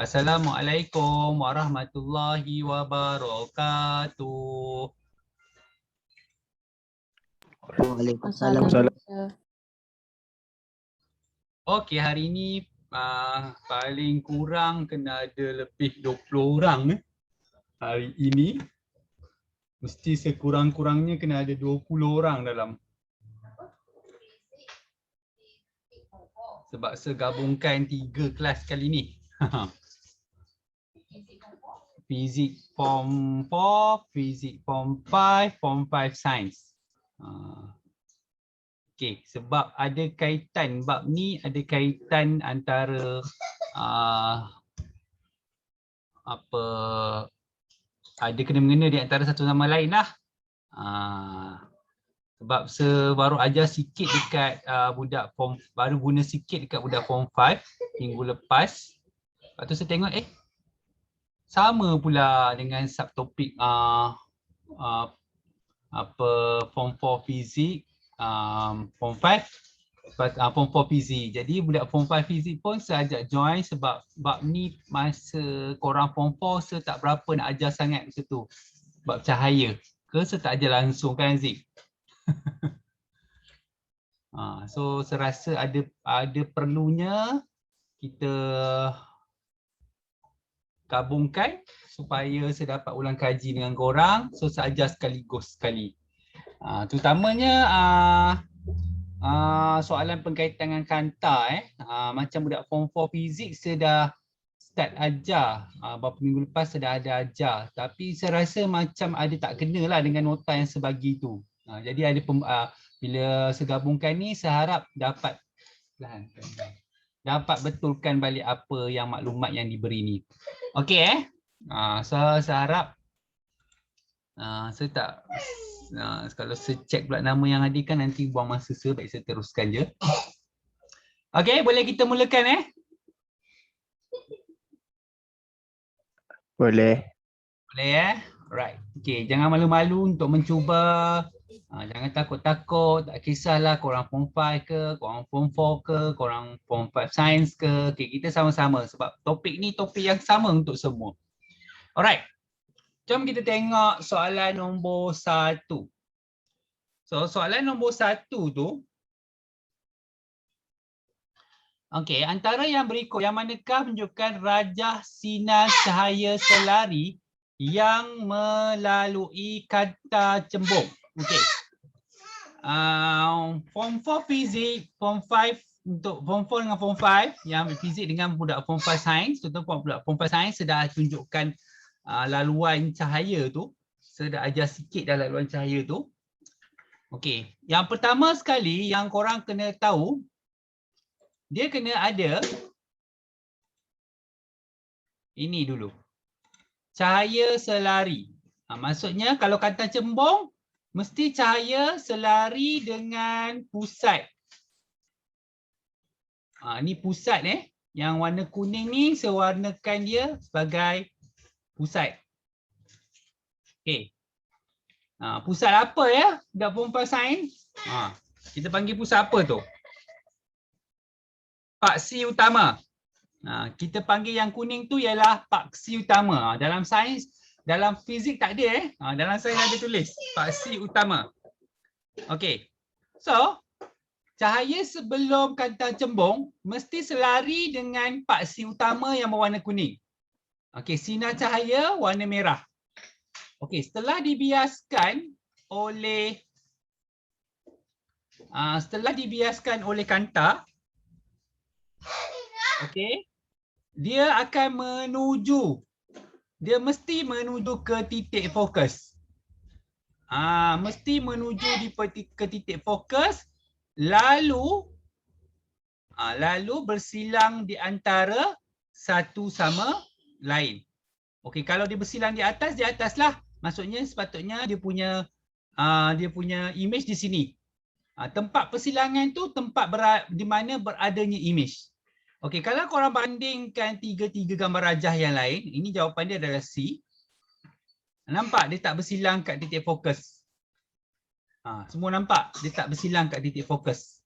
Assalamualaikum warahmatullahi wabarakatuh. Waalaikumsalam. Okey, hari ini paling kurang kena ada lebih 20 orang. Hari ini mesti sekurang-kurangnya kena ada 20 orang dalam. Sebab segabungkan 3 kelas kali ni. Fizik Form 4, Fizik Form 5, Form 5 Science. Okey, sebab ada kaitan, bab ni ada kaitan antara ada kena-mengena di antara satu sama lain lah. Sebab baru ajar sikit dekat budak form, baru guna sikit dekat budak Form 5 minggu lepas. Lepas tu saya tengok sama pula dengan subtopik Form 4 Fizik, Form 5, Form 4 Fizik. Jadi budak Form 5 Fizik pun saya ajak join sebab bab ni masa korang Form 4 saya tak berapa nak ajar sangat masa tu. Bab cahaya. Ke saya tak ajar langsung kan Zik? So saya rasa ada perlunya kita gabungkan supaya saya dapat ulang kaji dengan korang. So saya ajar sekali. Terutamanya soalan berkaitan dengan kanta. Macam budak Form 4 Fizik saya dah start ajar. Beberapa minggu lepas saya dah ada ajar. Tapi saya rasa macam ada tak kena lah dengan nota yang sebagi tu. Jadi ada bila segabungkan ni saya harap dapat betulkan balik apa yang maklumat yang diberi ni. Okey so saya harap saya tak kalau saya check pula nama yang hadirkan nanti buang masa saya, baik saya teruskan je. Okey, boleh kita mulakan Boleh. Boleh Right. Okey, jangan malu-malu untuk mencuba. Jangan takut-takut, tak kisahlah korang Form 5 ke, korang Form 4 ke, korang Form 5 Science ke. Okey, kita sama-sama sebab topik ni topik yang sama untuk semua. Alright. Jom kita tengok soalan nombor 1. So, soalan nombor 1 tu. Okey, antara yang berikut, yang manakah menunjukkan rajah sinar cahaya selari yang melalui kanta cembung? Okey. Form 4 Fizik, Form 5 untuk Form 4 dengan Form 5, yang Fizik dengan budak Form 5 Science, contoh budak Form 5 Science saya dah tunjukkan laluan cahaya tu. Saya dah ajar sikit dah laluan cahaya tu. Okey, yang pertama sekali yang korang kena tahu, dia kena ada ini dulu. Cahaya selari. Maksudnya kalau kata cembung, mesti cahaya selari dengan pusat. Ni pusat Yang warna kuning ni saya warnakan dia sebagai pusat. Okey. Pusat apa Dah Form 5 Sains? Kita panggil pusat apa tu? Paksi utama. Kita panggil yang kuning tu ialah paksi utama. Dalam sains, dalam fizik tak ada dalam sains ada tulis paksi utama. Okey. So, cahaya sebelum kanta cembung mesti selari dengan paksi utama yang berwarna kuning. Okey, sinar cahaya warna merah. Okey, setelah dibiaskan oleh kanta, okey, dia mesti menuju ke titik fokus. Mesti menuju ke titik fokus, lalu bersilang di antara satu sama lain. Okey, kalau dia bersilang di atas lah. Maksudnya sepatutnya dia punya image di sini. Tempat persilangan tu tempat di mana beradanya image. Okey, kalau korang bandingkan tiga gambar rajah yang lain, ini jawapan dia adalah C. Nampak dia tak bersilang kat titik fokus. Semua nampak dia tak bersilang kat titik fokus.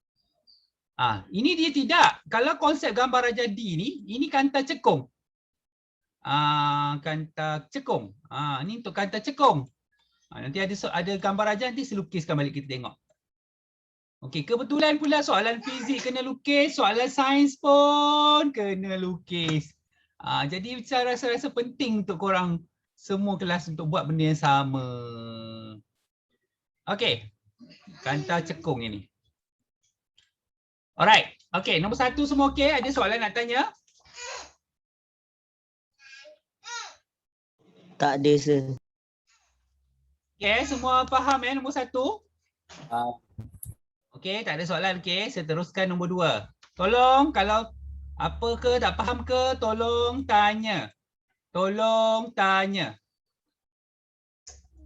Ini dia tidak. Kalau konsep gambar rajah D ni, ini kanta cekung. kanta cekung. Ni untuk kanta cekung. Nanti ada gambar aja, nanti saya lukiskan balik kita tengok. Okey, kebetulan pula soalan fizik kena lukis, soalan sains pun kena lukis. Jadi saya rasa penting untuk korang semua kelas untuk buat benda yang sama. Okey, kanta cekung ini. Alright, okey, nombor 1 semua okey? Ada soalan nak tanya? Tak ada, sir. Okey, semua faham nombor 1? Ah, Okey, tak ada soalan. Okey, saya teruskan nombor 2. Tolong kalau apa ke tak faham ke, tolong tanya. Tolong tanya.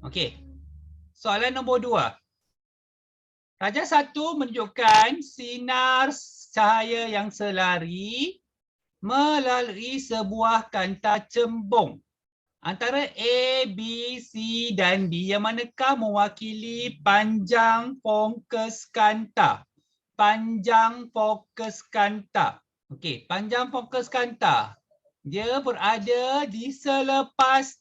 Okey. Soalan nombor 2. Raja 1 menunjukkan sinar cahaya yang selari melalui sebuah kanta cembung antara A, B, C dan D, yang manakah mewakili panjang fokus kanta? Panjang fokus kanta. Okey, panjang fokus kanta. Dia berada di selepas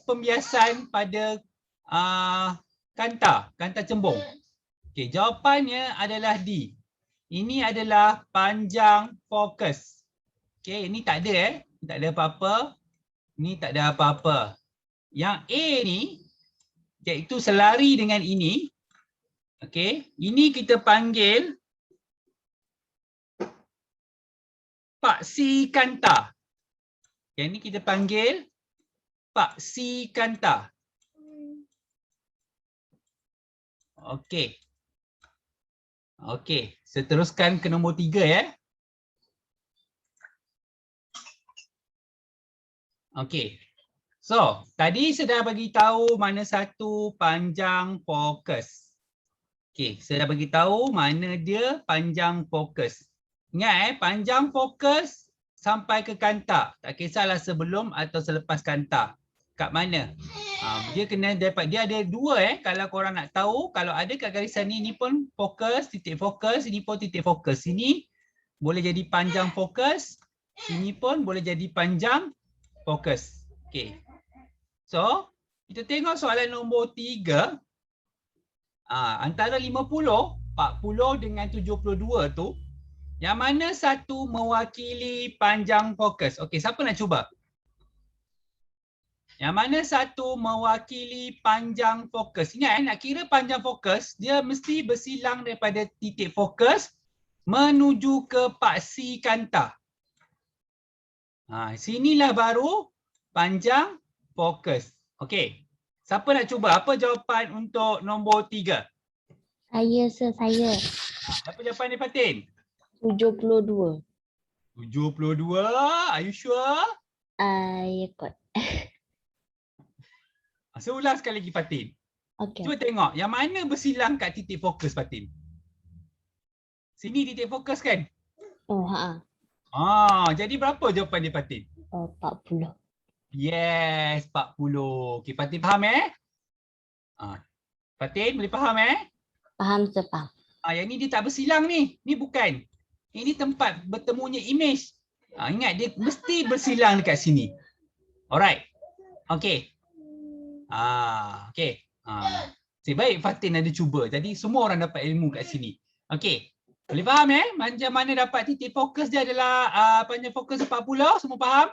pembiasan pada kanta cembung. Okey, jawapannya adalah D. Ini adalah panjang fokus. Okey, ini tak ada tak ada apa-apa. Ini tak ada apa-apa. Yang A ni iaitu selari dengan ini. Okey, ini kita panggil paksi kanta. Yang ni kita panggil paksi kanta. Okey. Okey, saya teruskan ke nombor 3 Okey. So, tadi saya dah bagi tahu mana satu panjang fokus. Okey, saya dah bagi tahu mana dia panjang fokus. Ingat panjang fokus sampai ke kanta. Tak kisahlah sebelum atau selepas kanta. Kat mana? Dia kena dapat, dia ada 2 kalau korang nak tahu. Kalau ada kat garisan ni pun fokus, titik fokus, ini pun titik fokus. Sini boleh jadi panjang fokus, sini pun boleh jadi panjang fokus. Okey. So, kita tengok soalan nombor 3. Antara 50, 40 dengan 72 tu, yang mana satu mewakili panjang fokus? Okey, siapa nak cuba? Yang mana satu mewakili panjang fokus? Ingat nak kira panjang fokus, dia mesti bersilang daripada titik fokus menuju ke paksi kanta. Sinilah baru panjang fokus. Okey. Siapa nak cuba? Apa jawapan untuk nombor 3? Saya, sir, saya. Apa jawapan dia, Fatin? 72. 72. Are you sure? Ya kot. Saya ulang sekali lagi, Fatin. Okey. Cuba tengok. Yang mana bersilang kat titik fokus, Fatin? Sini titik fokus kan? Oh, Jadi berapa jawapan dia, Fatin? 40. Yes, 40. Okey, Fatin faham Fatin boleh faham Faham, sir, faham. Yang ni dia tak bersilang ni. Ni bukan. Ini tempat bertemunya image. Ingat dia mesti bersilang dekat sini. Alright. Okey. Okey. Baik Fatin ada cuba. Jadi semua orang dapat ilmu kat sini. Okey. Boleh faham macam mana dapat titik fokus dia adalah panjang fokus 40. Semua faham?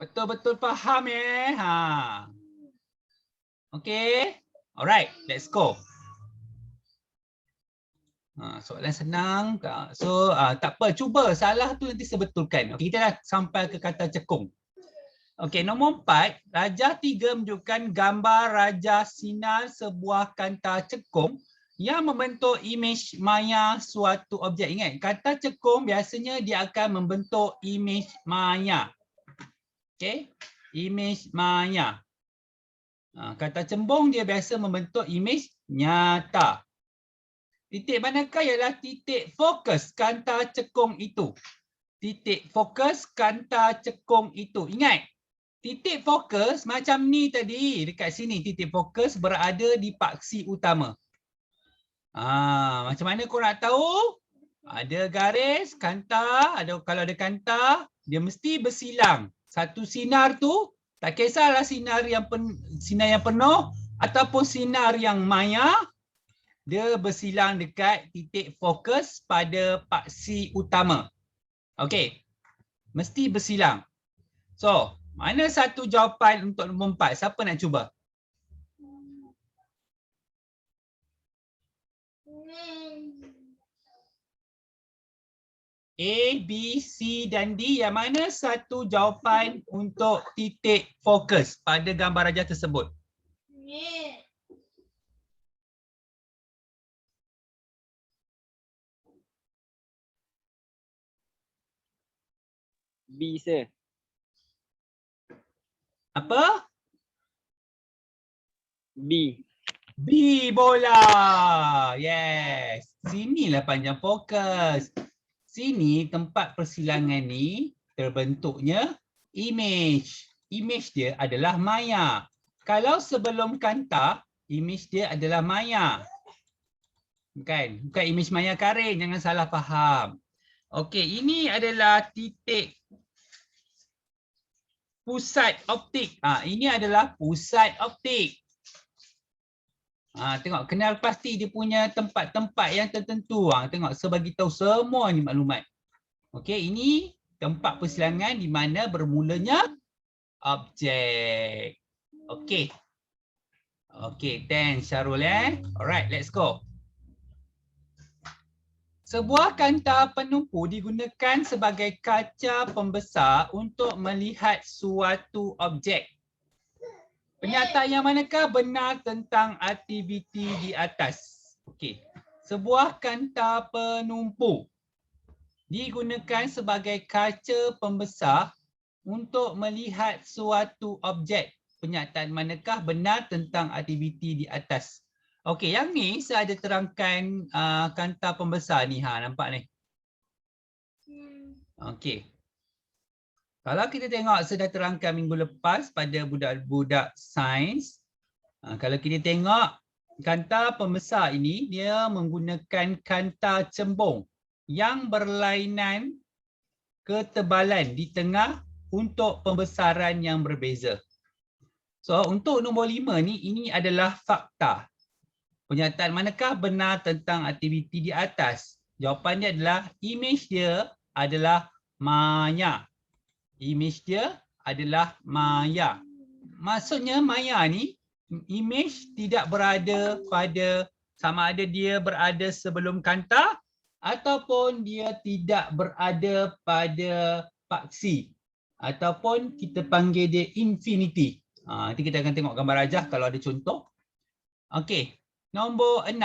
Betul-betul faham Okey. Alright, let's go. Soalan senang. So tak apa, cuba salah tu nanti sebetulkan. Okey, kita dah sampai ke kata cekung. Okey, nombor 4, Raja 3 menunjukkan gambar raja sinar sebuah kanta cekung yang membentuk imej maya suatu objek. Ingat, kata cekung biasanya dia akan membentuk imej maya. Okey, imej maya. Kata cembung dia biasa membentuk imej nyata. Titik manakah ialah titik fokus kanta cekung itu? Titik fokus kanta cekung itu. Ingat, titik fokus macam ni tadi, dekat sini titik fokus berada di paksi utama. Macam mana kau nak tahu? Ada garis, kanta, kalau ada kanta, dia mesti bersilang. Satu sinar tu, tak kisahlah sinar yang penuh ataupun sinar yang maya, dia bersilang dekat titik fokus pada paksi utama. Okey. Mesti bersilang. So, mana satu jawapan untuk nombor 4? Siapa nak cuba? A, B, C dan D, yang mana satu jawapan untuk titik fokus pada gambar rajah tersebut? B, sir. Apa? B. B, bola. Yes. Sinilah panjang fokus. Sini tempat persilangan ni terbentuknya image. Image dia adalah maya. Kalau sebelum kanta, image dia adalah maya. Bukan image maya karing, jangan salah faham. Okey, ini adalah titik pusat optik. Ini adalah pusat optik. Tengok, kenal pasti dia punya tempat-tempat yang tertentu. Tengok, saya bagi tahu semua ni maklumat. Okey, ini tempat persilangan di mana bermulanya objek. Okey. Okey, thanks Syarul . Alright, let's go. Sebuah kanta penumpu digunakan sebagai kaca pembesar untuk melihat suatu objek. Pernyataan yang manakah benar tentang aktiviti di atas? Okey. Sebuah kanta penumpu digunakan sebagai kaca pembesar untuk melihat suatu objek. Pernyataan manakah benar tentang aktiviti di atas? Okey, yang ni saya ada terangkan kanta pembesar ni. Nampak ni? Okey. Kalau kita tengok, saya dah terangkan minggu lepas pada budak-budak sains. Kalau kita tengok, kanta pembesar ini, dia menggunakan kanta cembung yang berlainan ketebalan di tengah untuk pembesaran yang berbeza. So, untuk nombor 5 ni, ini adalah fakta. Pernyataan manakah benar tentang aktiviti di atas? Jawapan dia adalah, image dia adalah maya. Image dia adalah maya. Maksudnya maya ni, image tidak berada pada, sama ada dia berada sebelum kanta ataupun dia tidak berada pada paksi. Ataupun kita panggil dia infinity. Nanti kita akan tengok gambar rajah kalau ada contoh. Okey, nombor 6.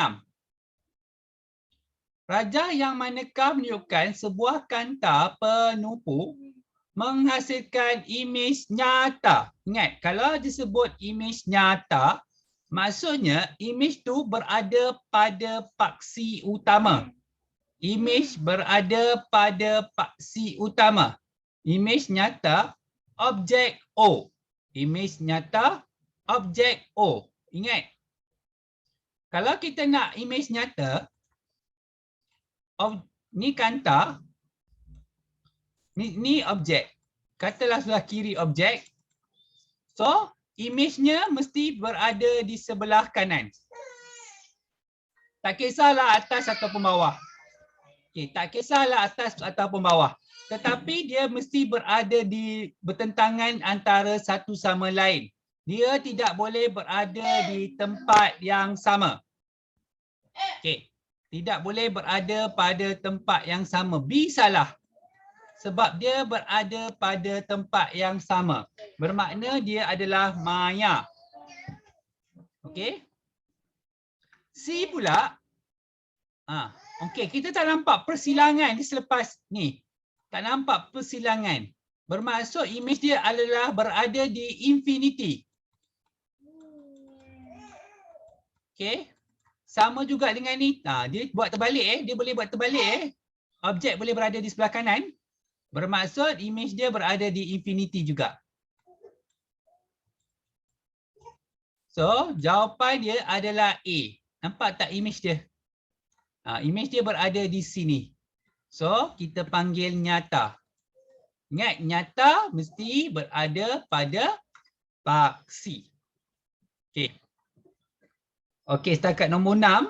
Rajah yang manakah menunjukkan sebuah kanta penumpu menghasilkan imej nyata. Ingat, kalau disebut imej nyata, maksudnya imej tu berada pada paksi utama. Imej berada pada paksi utama. Imej nyata, objek O. Imej nyata, objek O. Ingat, kalau kita nak imej nyata, ni kanta, ni objek. Katalah sebelah kiri objek. So, imejnya mesti berada di sebelah kanan. Tak kisahlah atas ataupun bawah. Okay, tak kisahlah atas ataupun bawah. Tetapi dia mesti berada di bertentangan antara satu sama lain. Dia tidak boleh berada di tempat yang sama. Okay. Tidak boleh berada pada tempat yang sama. B salah. Sebab dia berada pada tempat yang sama. Bermakna dia adalah maya. Okey. C pula. Okey, kita tak nampak persilangan di selepas ni. Tak nampak persilangan. Bermaksud imej dia adalah berada di infinity. Okey. Sama juga dengan ni. Dia buat terbalik. Dia boleh buat terbalik. Objek boleh berada di sebelah kanan. Bermaksud imej dia berada di infinity juga. So, jawapan dia adalah A. Nampak tak imej dia? Imej dia berada di sini. So, kita panggil nyata. Ingat, nyata mesti berada pada paksi. Okey. Okey, setakat nombor 6.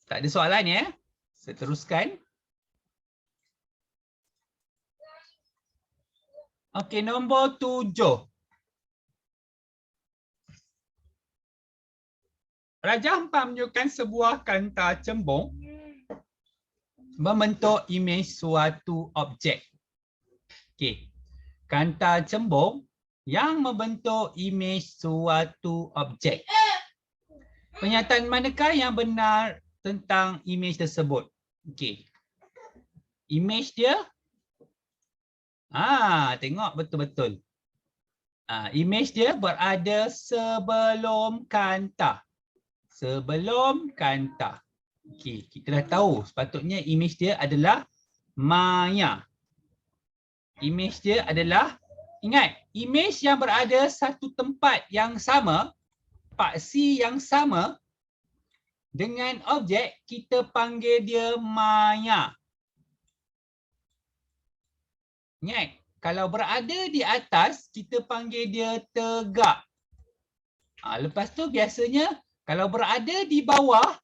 Tak ada soalan ya. Saya teruskan. Okey, nombor 7. Raja Hampa menunjukkan sebuah kanta cembung membentuk imej suatu objek. Okey. Kanta cembung yang membentuk imej suatu objek. Pernyataan manakah yang benar tentang imej tersebut? Okey. Imej dia tengok betul-betul. Imej dia berada sebelum kanta. Sebelum kanta. Okey, kita dah tahu sepatutnya imej dia adalah maya. Imej dia adalah, ingat, imej yang berada satu tempat yang sama, paksi yang sama dengan objek, kita panggil dia maya. Ingat, kalau berada di atas, kita panggil dia tegak. Lepas tu biasanya kalau berada di bawah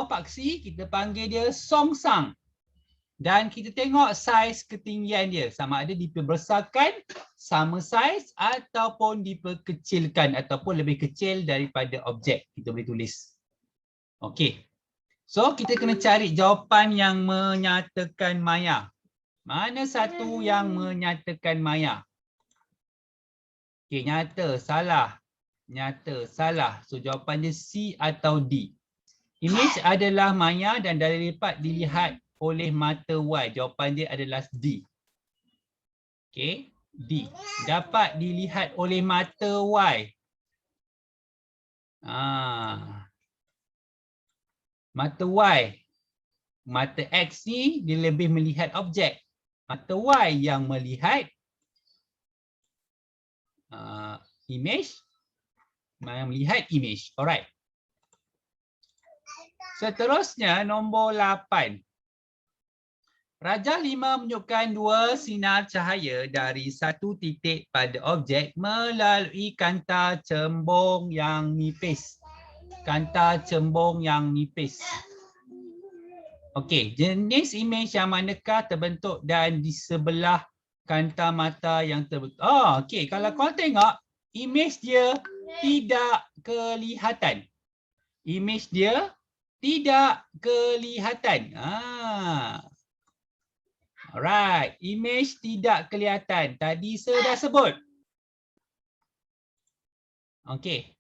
paksi, kita panggil dia songsang. Dan kita tengok saiz ketinggian dia. Sama ada diperbesarkan, sama saiz ataupun diperkecilkan ataupun lebih kecil daripada objek. Kita boleh tulis. Okey. So, kita kena cari jawapan yang menyatakan maya. Mana satu yang menyatakan maya? Okey, nyata, salah. Nyata, salah. So, jawapan dia C atau D. Imej adalah maya dan dari lipat dilihat oleh mata Y. Jawapan dia adalah D. Okey, D. Dapat dilihat oleh mata Y. Mata Y. Mata X ni dia lebih melihat objek. Mata Y yang melihat imej. Yang melihat imej. Alright. Seterusnya nombor 8. Raja 5 menunjukkan 2 sinar cahaya dari satu titik pada objek melalui kanta cembung yang nipis. Kanta cembung yang nipis. Okey, jenis imej yang manakah terbentuk dan di sebelah kanta mata yang terbentuk? Okey, kalau kau tengok, imej dia tidak kelihatan. Imej dia tidak kelihatan. Alright, imej tidak kelihatan. Tadi saya dah sebut. Okey.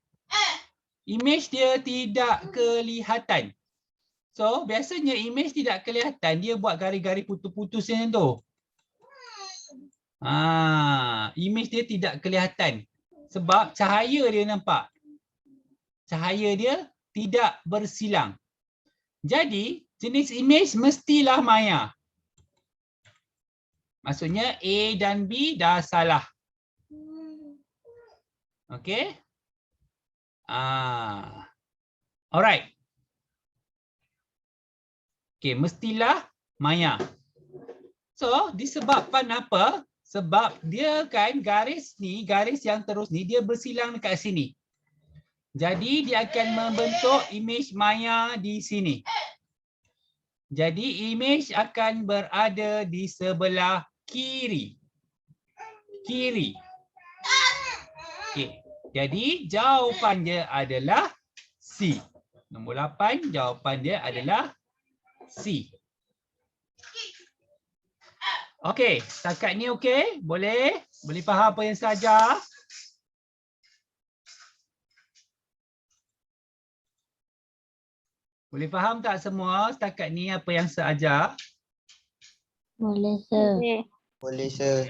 Imej dia tidak kelihatan. So, biasanya imej tidak kelihatan. Dia buat garis-garis putus-putus macam tu. Imej dia tidak kelihatan. Sebab cahaya dia nampak. Cahaya dia tidak bersilang. Jadi, jenis imej mestilah maya. Maksudnya A dan B dah salah. Okey. Alright. Okey, mestilah maya. So, disebabkan apa? Sebab dia kan garis ni, garis yang terus ni dia bersilang dekat sini. Jadi dia akan membentuk imej maya di sini. Jadi imej akan berada di sebelah kiri. Kiri. Okey. Jadi jawapan dia adalah C. Nombor 8 jawapan dia adalah C. Okey, setakat ni okey? Boleh? Boleh faham apa yang saya ajar? Boleh faham tak semua setakat ni apa yang saya ajar? Boleh, sir. Boleh, sir.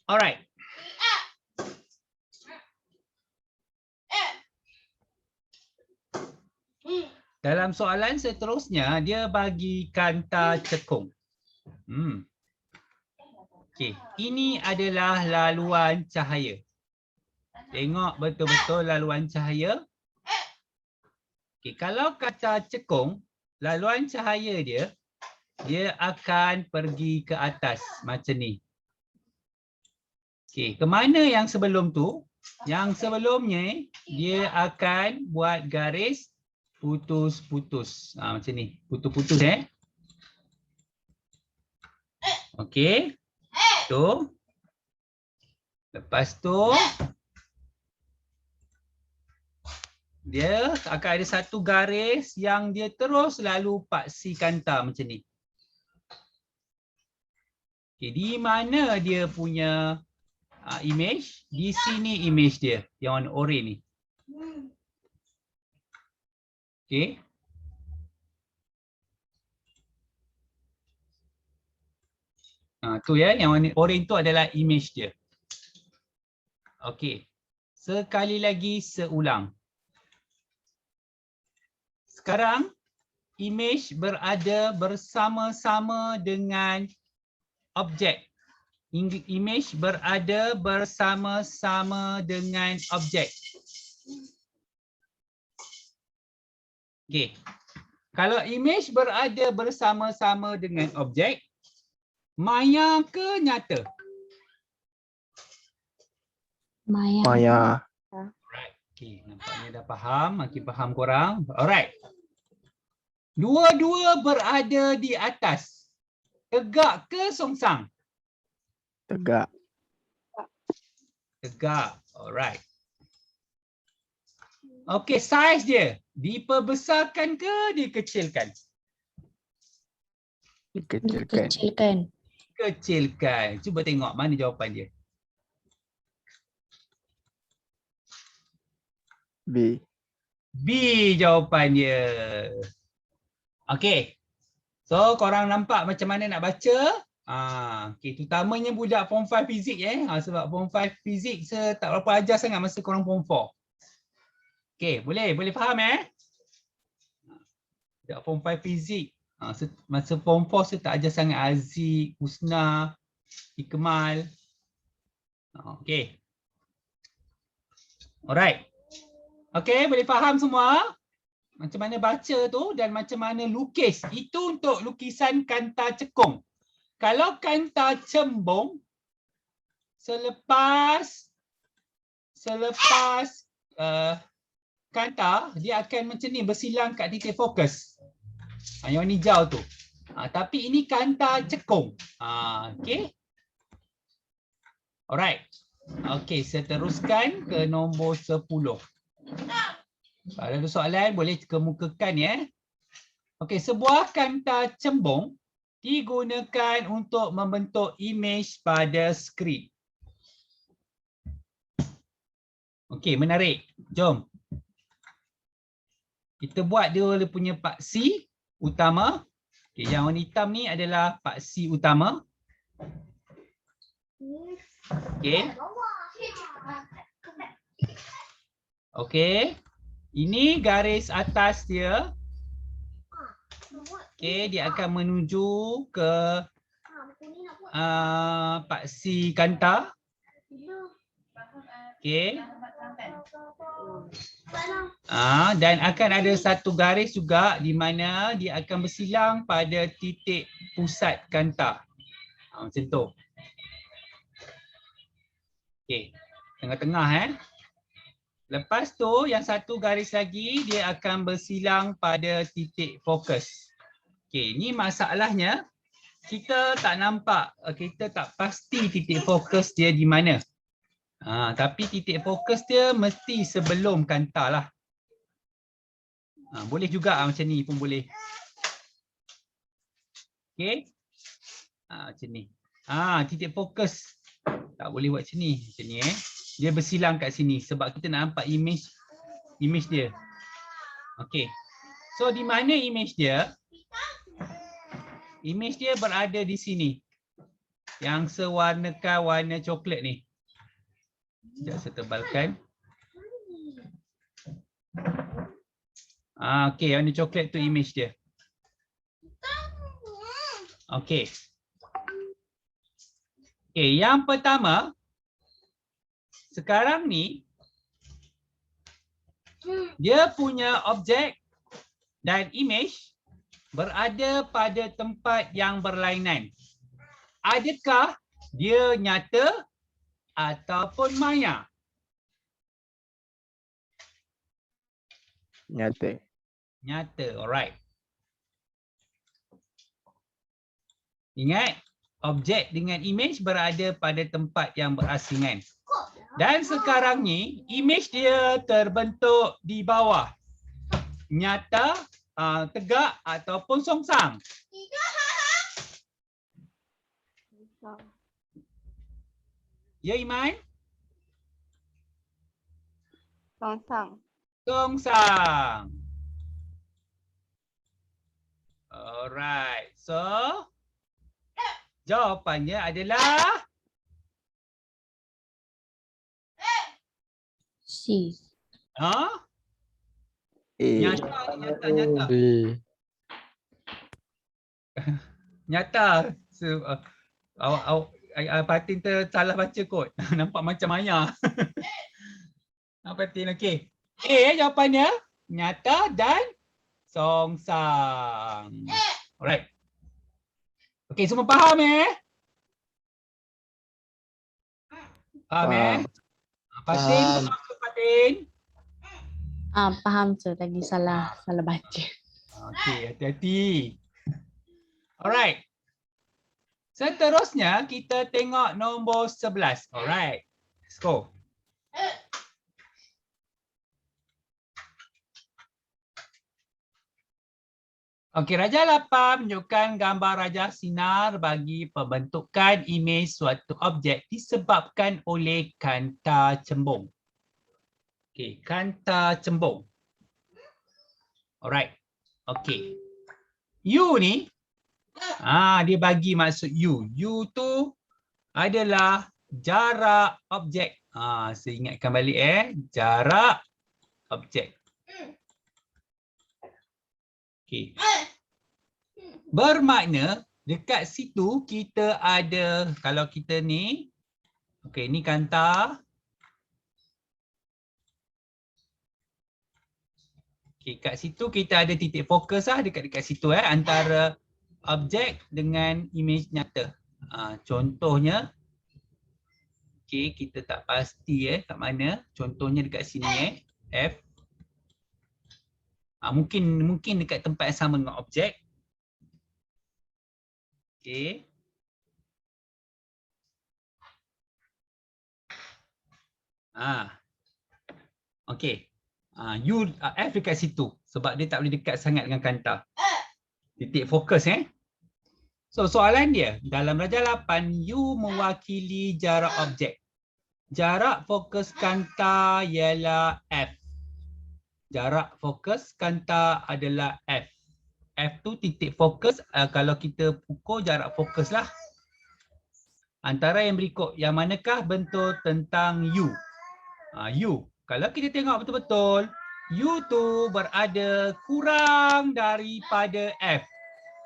Alright. Dalam soalan seterusnya, dia bagi kanta cekung. Okey, ini adalah laluan cahaya. Tengok betul-betul laluan cahaya. Okay, kalau kata cekung, laluan cahaya dia akan pergi ke atas macam ni. Okay, ke mana yang sebelum tu? Yang sebelumnya dia akan buat garis putus-putus. Macam ni, putus-putus Okey. Tu. Lepas tu dia akan ada satu garis yang dia terus lalu paksi kanta macam ni. Okay, di mana dia punya image? Di sini image dia yang warna oranye ni. Okey. Tu ya, yang warna oranye tu adalah image dia. Okey. Sekali lagi seulang. Sekarang image berada bersama-sama dengan objek. Image berada bersama-sama dengan objek. Okey. Kalau image berada bersama-sama dengan objek, maya ke nyata? Maya. Maya. Alright. Okey, nampaknya dah faham, makin faham korang. Alright. Dua-dua berada di atas. Tegak ke songsang? Tegak. Tegak. Alright. Okey, saiz dia diperbesarkan ke dikecilkan? Dikecilkan. Kecilkan. Kecilkan. Cuba tengok mana jawapan dia. B. B jawapan dia. Okey. So korang nampak macam mana nak baca? Okey, terutamanya budak form 5 fizik sebab form 5 fizik saya tak berapa ajar sangat masa korang form 4. Okey, boleh faham Budak form 5 fizik. Masa form 4 saya tak ajar sangat Aziz, Husna, Ikmal. Okey. Alright. Okey, boleh faham semua? Macam mana baca tu dan macam mana lukis. Itu untuk lukisan kanta cekung. Kalau kanta cembung, selepas kanta, dia akan macam ni bersilang kat titik fokus. Yang warna hijau tu. Tapi ini kanta cekung. Okey. Alright. Okey, saya teruskan ke nombor 10. Kalau ada soalan boleh kemukakan Okey, sebuah kanta cembung digunakan untuk membentuk image pada skrin. Okey, menarik. Jom. Kita buat dia punya paksi utama. Okey, yang warna hitam ni adalah paksi utama. Okey. Okey. Ini garis atas dia. Okey, dia akan menuju ke paksi kanta. Okey. Dan akan ada satu garis juga di mana dia akan bersilang pada titik pusat kanta. Macam tu. Okey. Tengah-tengah Lepas tu yang satu garis lagi dia akan bersilang pada titik fokus. Okey, ni masalahnya kita tak nampak, kita tak pasti titik fokus dia di mana. Tapi titik fokus dia mesti sebelum kanta lah. Boleh juga macam ni pun boleh. Okey. Macam ni. Titik fokus. Tak boleh buat macam ni. Macam ni Dia bersilang kat sini sebab kita nak nampak image dia. Okey. So di mana image dia? Image dia berada di sini. Yang sewarnakan warna coklat ni. Sekejap saya tebalkan. Okey, warna coklat tu image dia. Okey. Okey, yang pertama sekarang ni dia punya objek dan image berada pada tempat yang berlainan. Adakah dia nyata ataupun maya? Nyata. Nyata, alright. Ingat, objek dengan image berada pada tempat yang berasingan. Dan sekarang ni, image dia terbentuk di bawah. Nyata, tegak ataupun songsang. Ya Iman? Songsang. Songsang. Alright. So, jawapannya adalah C. Nyata. B. Nyata. So, Fatin salah baca kot. Nampak macam Maya. Fatin, okey. A jawapannya nyata dan songsang. Alright. Okey, semua faham Faham Fatin, Faham. Fatin. Faham sir, tadi salah baca. Okey, hati-hati. Alright. Seterusnya kita tengok nombor 11. Alright. Let's go. Okey, Raja 8 menunjukkan gambar Raja Sinar bagi pembentukan imej suatu objek disebabkan oleh kanta cembung. Okey, kanta cembung. Alright. Okey. U ni, dia bagi maksud U. U tu adalah jarak objek. Saya ingatkan balik jarak objek. Okey. Bermakna dekat situ kita ada, kalau kita ni, okey, ni kanta. Okey, kat situ kita ada titik fokus dekat situ antara objek dengan imej nyata. Contohnya, okey, kita tak pasti kat mana. Contohnya dekat sini F. Mungkin dekat tempat yang sama dengan objek. Okey. Okey. F dekat situ sebab dia tak boleh dekat sangat dengan kanta. Titik fokus So soalan dia, dalam Raja 8 U mewakili jarak objek. Jarak fokus kanta ialah F. Jarak fokus kanta adalah F. F tu titik fokus, kalau kita pukul jarak fokus lah. Antara yang berikut, yang manakah bentuk tentang U? U. Kalau kita tengok betul-betul, U tu berada kurang daripada F.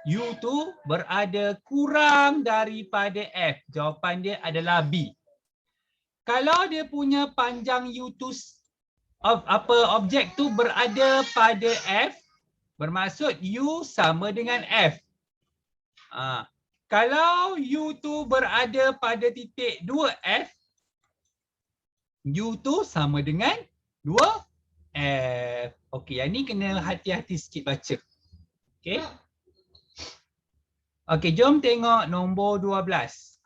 U tu berada kurang daripada F. Jawapan dia adalah B. Kalau dia punya panjang U tu, objek tu berada pada F, bermaksud U sama dengan F. Kalau U tu berada pada titik 2F, U tu sama dengan 2F. Okey, yang ni kena hati-hati sikit baca. Okey. Okey, jom tengok nombor 12.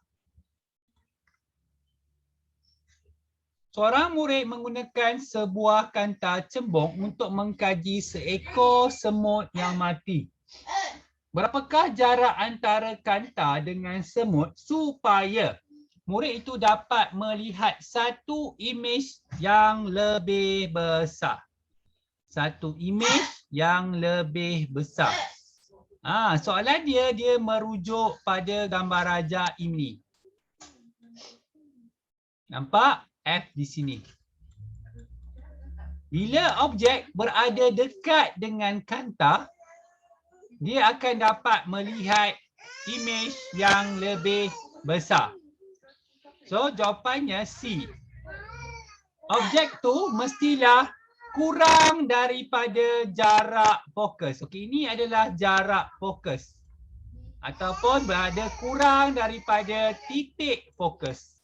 Seorang murid menggunakan sebuah kanta cembung untuk mengkaji seekor semut yang mati. Berapakah jarak antara kanta dengan semut supaya murid itu dapat melihat satu imej yang lebih besar? Satu imej yang lebih besar. Soalan dia merujuk pada gambar raja ini. Nampak? F di sini. Bila objek berada dekat dengan kanta, dia akan dapat melihat imej yang lebih besar. So jawapannya C. Objek tu mestilah kurang daripada jarak fokus. Okey, ini adalah jarak fokus. Ataupun berada kurang daripada titik fokus.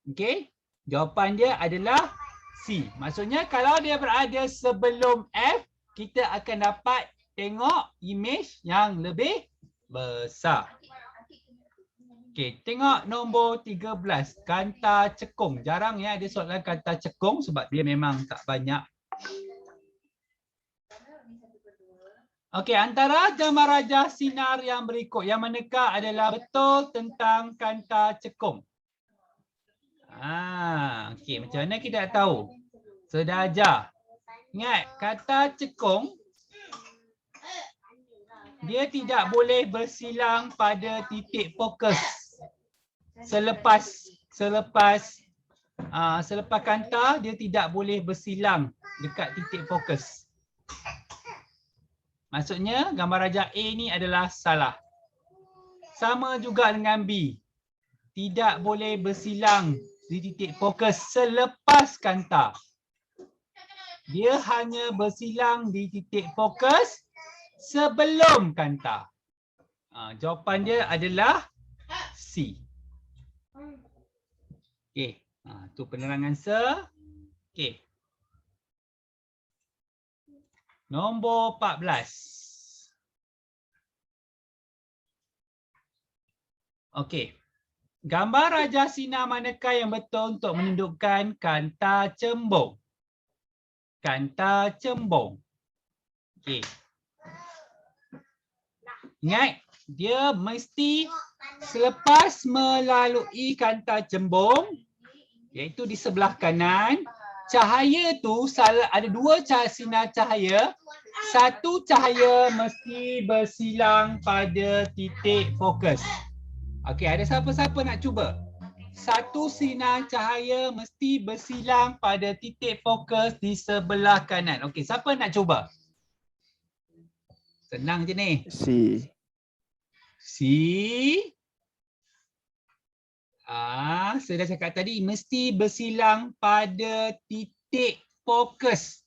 Okey, jawapan dia adalah C. Maksudnya kalau dia berada sebelum F, kita akan dapat tengok image yang lebih besar. Okey, tengok nombor 13, kanta cekung. Jarang ya ada soalan kanta cekung sebab dia memang tak banyak. Okey, antara gambar rajah sinar yang berikut, yang manakah adalah betul tentang kanta cekung? Okey, macam mana kita nak tahu? Sudah ajar. Ingat, kata cekung dia tidak boleh bersilang pada titik fokus. Selepas kanta dia tidak boleh bersilang dekat titik fokus. Maksudnya gambar rajah A ni adalah salah. Sama juga dengan B. Tidak boleh bersilang di titik fokus selepas kanta. Dia hanya bersilang di titik fokus sebelum kanta. Jawapan dia adalah C. Okey, tu penerangan okey. Nombor 14. Okey. Gambar rajah sinar manakah yang betul untuk menunjukkan kanta cembung? Kanta cembung. Okey. Ingat, dia mesti selepas melalui kanta cembung, iaitu di sebelah kanan, cahaya tu ada dua sinar cahaya. Satu cahaya mesti bersilang pada titik fokus. Okey, ada siapa-siapa nak cuba? Satu sinar cahaya mesti bersilang pada titik fokus di sebelah kanan. Okey, siapa nak cuba? Senang je ni. C. Saya dah cakap tadi mesti bersilang pada titik fokus.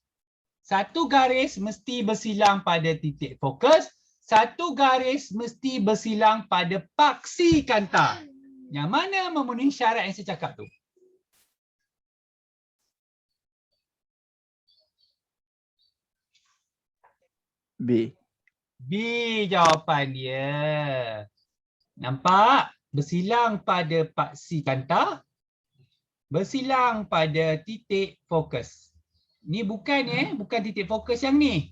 Satu garis mesti bersilang pada titik fokus. Satu garis mesti bersilang pada paksi kanta. Yang mana memenuhi syarat yang saya cakap tu? B. B jawapan dia. Nampak? Bersilang pada paksi kanta. Bersilang pada titik fokus. Ni bukan bukan titik fokus yang ni.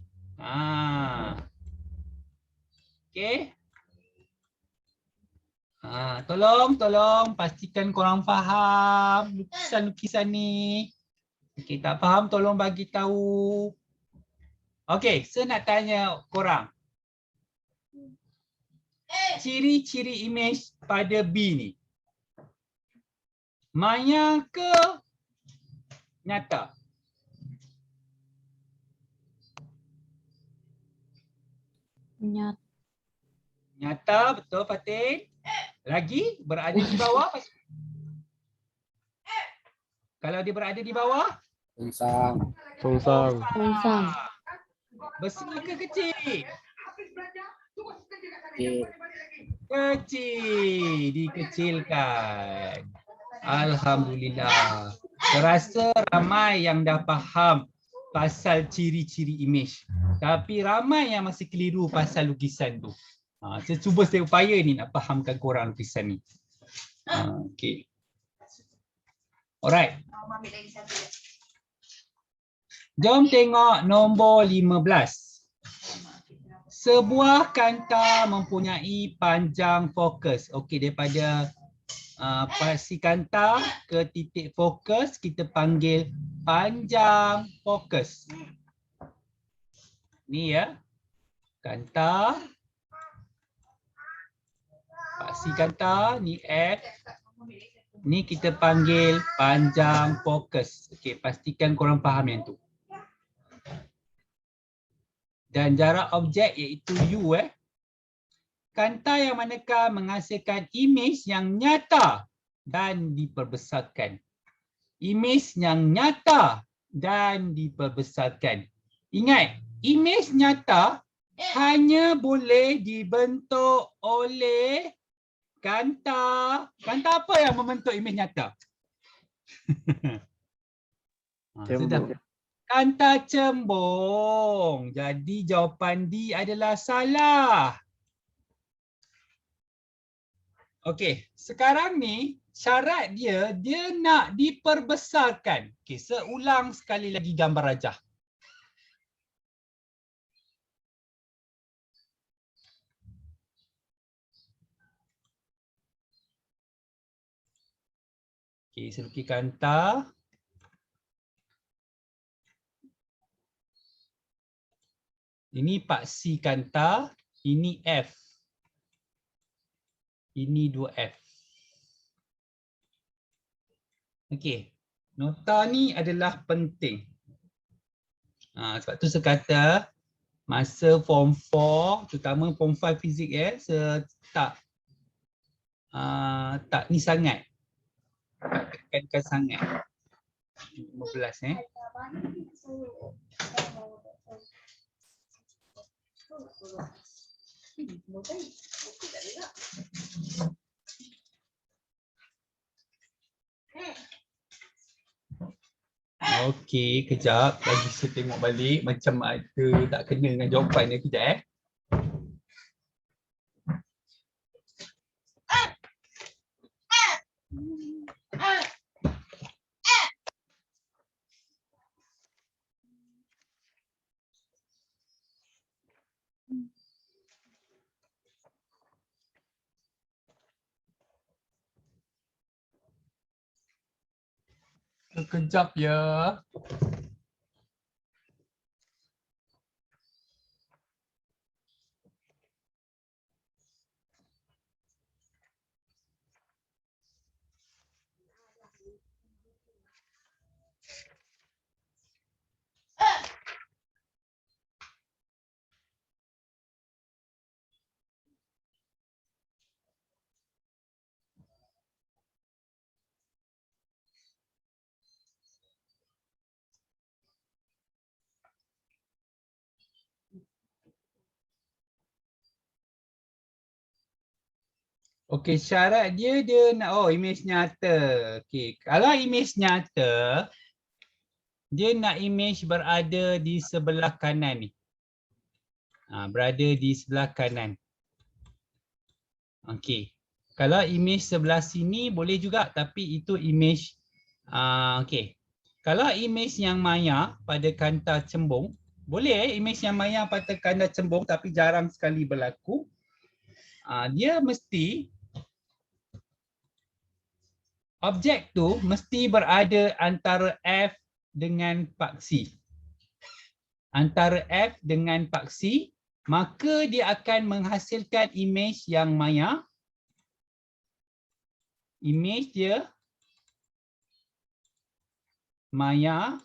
Okey. Tolong pastikan korang faham lukisan-lukisan ni. Okey, tak faham tolong bagi tahu. Okey, saya nak tanya korang. Ciri-ciri imej pada B ni. Maya ke nyata? Nyata, betul Fatin. Lagi berada di bawah. Kalau dia berada di bawah? Songsang. Besar ke kecil? Kecil, dikecilkan. Alhamdulillah. Terasa ramai yang dah faham pasal ciri-ciri imej. Tapi ramai yang masih keliru pasal lukisan tu. Saya upaya ni nak fahamkan korang lukisan ni. Okay. Alright. Jom tengok nombor 15. Sebuah kanta mempunyai panjang fokus. Okey, daripada paksi kanta ke titik fokus kita panggil panjang fokus. Ni ya. Kanta. Paksi kanta ni F. Ni kita panggil panjang fokus. Okey, pastikan korang faham yang tu. Dan jarak objek iaitu U. Kanta yang manakah menghasilkan imej yang nyata dan diperbesarkan. Imej yang nyata dan diperbesarkan. Ingat, imej nyata hanya boleh dibentuk oleh kanta. Kanta apa yang membentuk imej nyata? Sudah. Cembung. Kanta cembung. Jadi jawapan D adalah salah. Okey, sekarang ni syarat dia nak diperbesarkan. Okey, seulang sekali lagi gambar rajah. Okey, saya lukis kanta. Ini paksi kanta, ini F. Ini 2F. Okey, nota ni adalah penting. Sebab tu saya kata masa form 4, terutama form 5 fizik saya tak ni sangat. Tak tekankan sangat. 15 Okey, kejap. Lagi saya tengok balik macam ada tak kena dengan jawapan dia. Kejap Kejap ya. Okey, syarat dia nak imej nyata. Okey, kalau imej nyata dia nak imej berada di sebelah kanan ni. Berada di sebelah kanan. Okey. Kalau imej sebelah sini boleh juga, tapi itu imej okey. Kalau imej yang maya pada kanta cembung, boleh imej yang maya pada kanta cembung tapi jarang sekali berlaku. Dia mesti objek tu mesti berada antara F dengan paksi. Antara F dengan paksi, maka dia akan menghasilkan imej yang maya. Imej dia maya,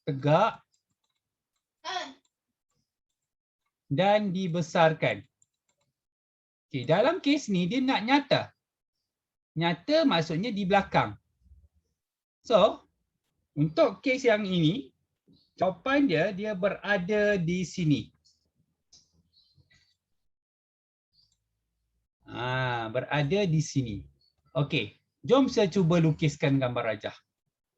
tegak dan dibesarkan. Okay, dalam kes ni dia nak nyata. Nyata maksudnya di belakang. So, untuk kes yang ini, jawapan dia berada di sini. Berada di sini. Okey, jom saya cuba lukiskan gambar rajah.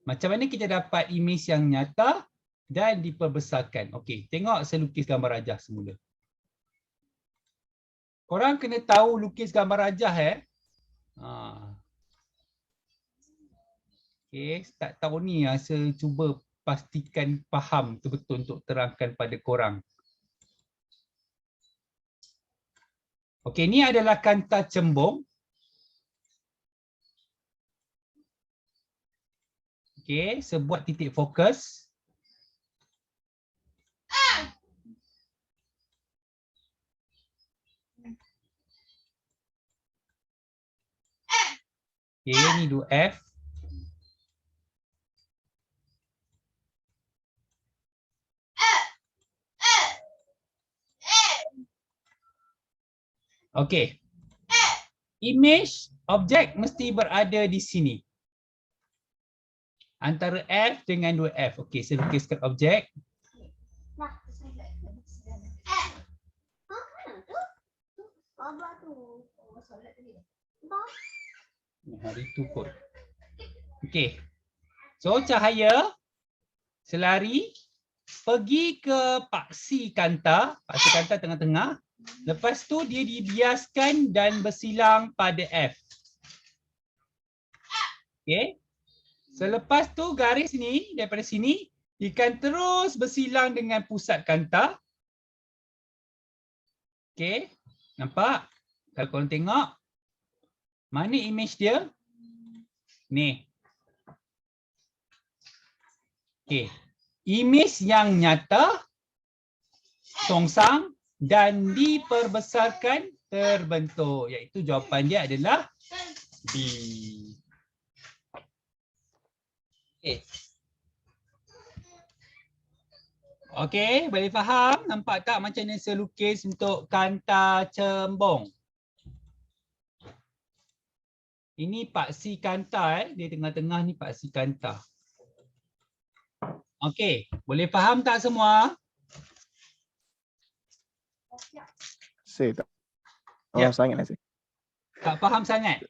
Macam mana kita dapat imej yang nyata dan diperbesarkan. Okey, tengok saya lukis gambar rajah semula. Korang kena tahu lukis gambar rajah Okey, start tahun ni saya cuba pastikan faham betul-betul untuk terangkan pada korang. Okey, ni adalah kanta cembung. Okey, saya buat titik fokus. Okey, ni 2F. Okey. Imej objek mesti berada di sini. Antara F dengan 2F. Okey, saya lukiskan objek. Hari tu kot. Okey. So cahaya selari pergi ke paksi kanta tengah-tengah. Lepas tu dia dibiaskan dan bersilang pada F. Okey. Selepas tu garis ni daripada sini ikan terus bersilang dengan pusat kanta. Okey. Nampak? Kalau korang tengok mana image dia? Ni. Okey. Image yang nyata, songsang dan diperbesarkan terbentuk. Iaitu jawapan dia adalah B. Okey. Okey, boleh faham? Nampak tak macam mana saya lukis untuk kanta cembung? Ini paksi kanta di tengah-tengah ni paksi kanta. Okey, boleh faham tak semua? Saya tak Ya. sangat lah saya. Tak faham sangat?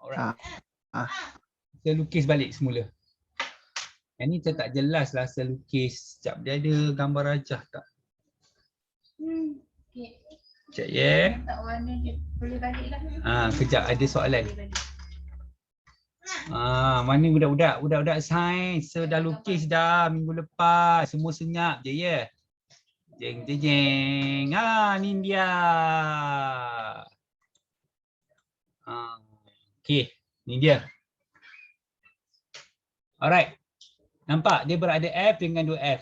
Alright. Saya lukis balik semula. Yang ni saya tak jelas lah saya lukis. Sekejap, dia ada gambar rajah tak? Sekejap ya. Tak warna dia boleh balik lah. Kejap ada soalan. Mana budak-budak sains saya dah lukis dah minggu lepas. Semua senyap je ya. Jeng jeng jeng. Ni dia. Okey, ni dia. Alright. Nampak dia berada F dengan 2F.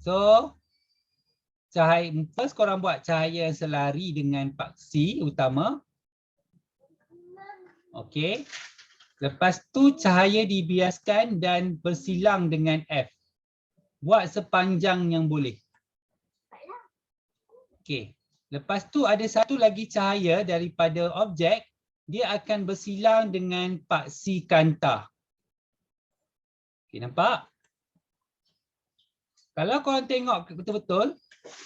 So cahaya first korang buat cahaya selari dengan paksi utama. Okey. Lepas tu cahaya dibiaskan dan bersilang dengan F. Buat sepanjang yang boleh. Okey. Lepas tu ada satu lagi cahaya daripada objek, dia akan bersilang dengan paksi kanta. Okey, nampak? Kalau korang tengok betul-betul,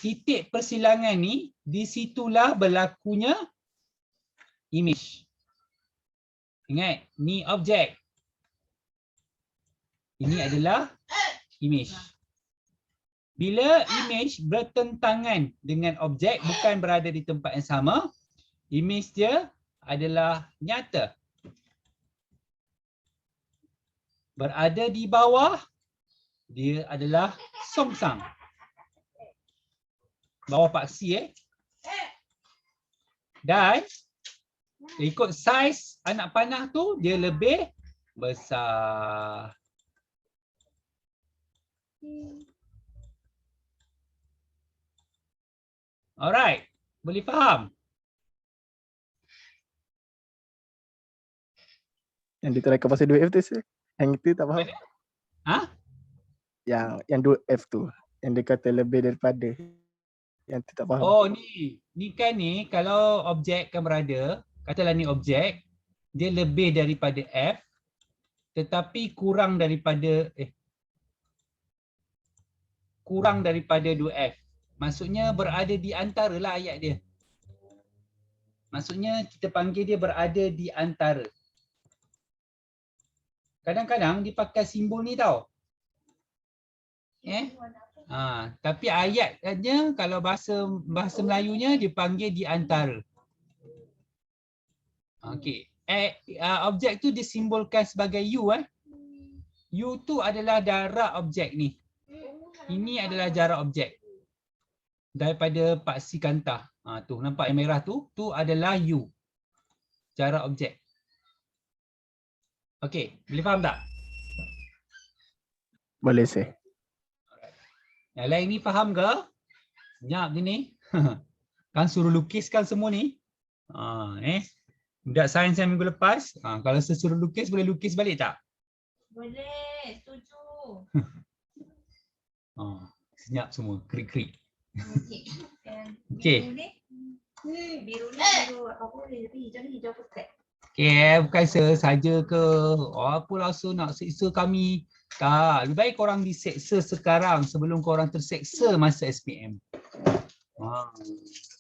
titik persilangan ni, di situlah berlakunya image. Ingat, ni objek. Ini adalah image. Bila image bertentangan dengan objek, bukan berada di tempat yang sama, image dia adalah nyata. Berada di bawah, dia adalah songsang. Bawah paksi Dan ikut saiz anak panah tu, dia lebih besar. Alright, boleh faham? Yang diterangkan pasal 2F tu saya. Yang itu tak faham. Yang 2F tu. Yang dia kata lebih daripada. Yang tu tak faham. Oh ni kan ni kalau objek kan berada, katalah ni objek, dia lebih daripada F tetapi kurang daripada 2F. Maksudnya berada di antara lah ayat dia. Maksudnya kita panggil dia berada di antara. Kadang-kadang dipakai simbol ni tau. Tapi ayatnya kalau bahasa Melayunya dipanggil di antara. Okey. Objek tu disimbolkan sebagai U. U tu adalah jarak objek ni. Ini adalah jarak objek daripada paksi kanta. Tu nampak yang merah tu adalah U. Jarak objek. Okey, boleh faham tak? Boleh saya. Yang lain ni faham ke? Senyap je ni. Kan suruh lukiskan semua ni. Budak sains yang minggu lepas, kalau saya suruh lukis boleh lukis balik tak? Boleh, setuju. Senyap semua, krik-krik. Okey. Okey. Biru ni biru apa boleh tapi hijau ni hijau pekat. Okay, bukan saja ke? Oh, apa rasa nak seksa kami? Tak, lebih baik korang diseksa sekarang sebelum korang terseksa masa SPM.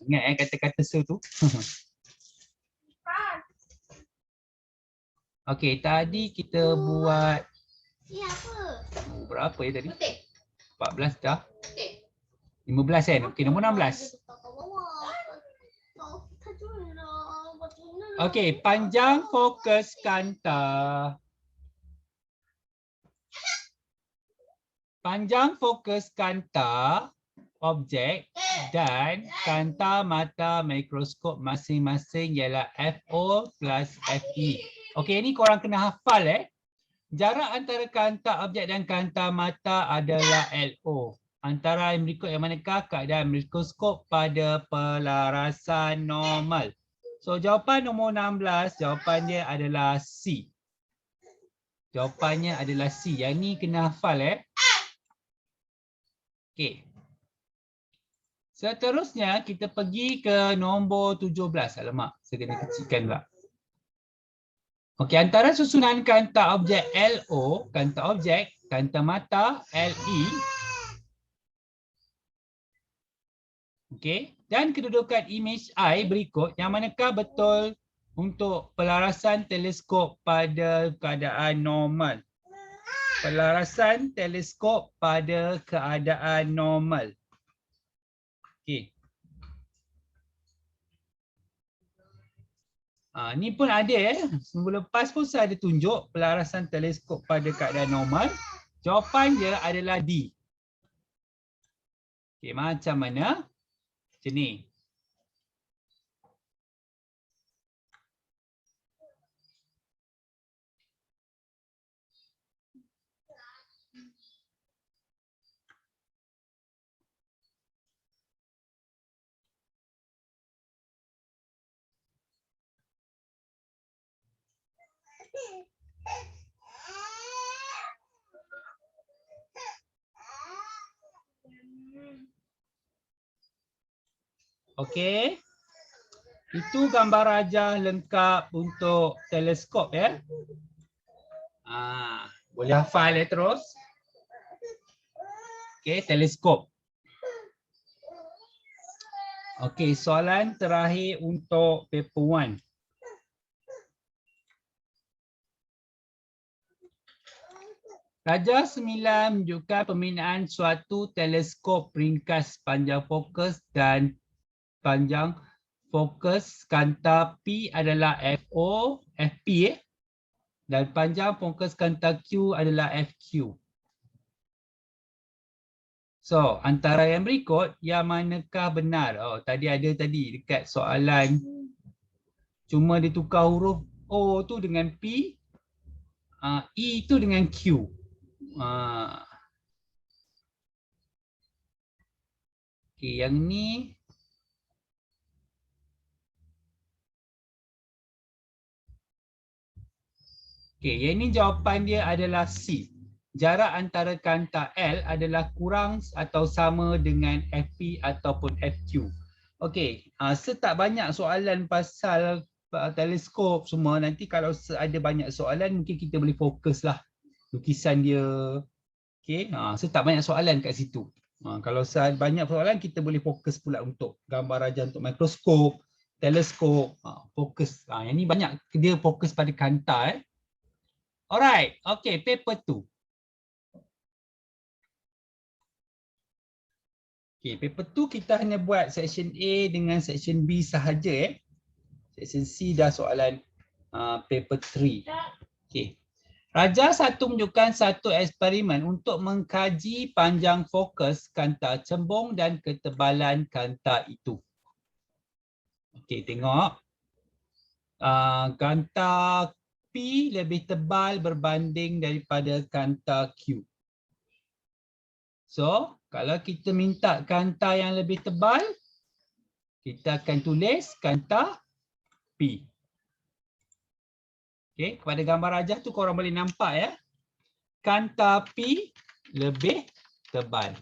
Ingat kata-kata tu. Okey, tadi kita buat berapa ya tadi? 14 dah. 15 kan? Okey, nombor 16. Okey, panjang fokus kanta. Panjang fokus kanta objek dan kanta mata mikroskop masing-masing ialah FO plus FE. Okey, ini korang kena hafal Jarak antara kanta objek dan kanta mata adalah LO. Antara yang berikut yang manakah keadaan mikroskop pada pelarasan normal? So jawapan nombor 16, jawapan dia adalah C. Jawapannya adalah C. Yang ni kena hafal Okey. Seterusnya kita pergi ke nombor 17. Alamak, saya kena kecilkan pula. Okey, antara susunan kanta objek LO, kanta objek, kanta mata LE. Okey, dan kedudukan image I berikut yang manakah betul untuk pelarasan teleskop pada keadaan normal. Pelarasan teleskop pada keadaan normal. Okey. Ni pun ada Seminggu lepas pun saya ada tunjuk pelarasan teleskop pada keadaan normal. Jawapan dia adalah D. Okey, macam mana? Macam ni. Okey. Itu gambar rajah lengkap untuk teleskop boleh hafal terus. Okey, teleskop. Okey, soalan terakhir untuk paper 1. Rajah 9 menunjukkan pembinaan suatu teleskop ringkas panjang fokus dan panjang fokus kanta P adalah FP dan panjang fokus kanta Q adalah FQ. So, antara yang berikut yang manakah benar? Oh, tadi ada dekat soalan. Cuma ditukar huruf O tu dengan P, E tu dengan Q. Okey, yang ni yang ini jawapan dia adalah C. Jarak antara kanta L adalah kurang atau sama dengan FP ataupun FQ. Okey, setak banyak soalan pasal teleskop semua. Nanti kalau ada banyak soalan mungkin kita boleh fokuslah lukisan dia. Okey, setak banyak soalan kat situ. Kalau banyak soalan kita boleh fokus pula untuk gambar rajah untuk mikroskop, teleskop, fokus. Yang ni banyak dia fokus pada kanta Alright, okay, paper 2. Okay, paper 2 kita hanya buat section A dengan section B sahaja Section C dah soalan paper 3. Okay. Rajah 1 menunjukkan satu eksperimen untuk mengkaji panjang fokus kanta cembung dan ketebalan kanta itu. Okay, tengok. Kanta P lebih tebal berbanding daripada kanta Q. So, kalau kita minta kanta yang lebih tebal, kita akan tulis kanta P. Okey, pada gambar rajah tu korang boleh nampak Kanta P lebih tebal.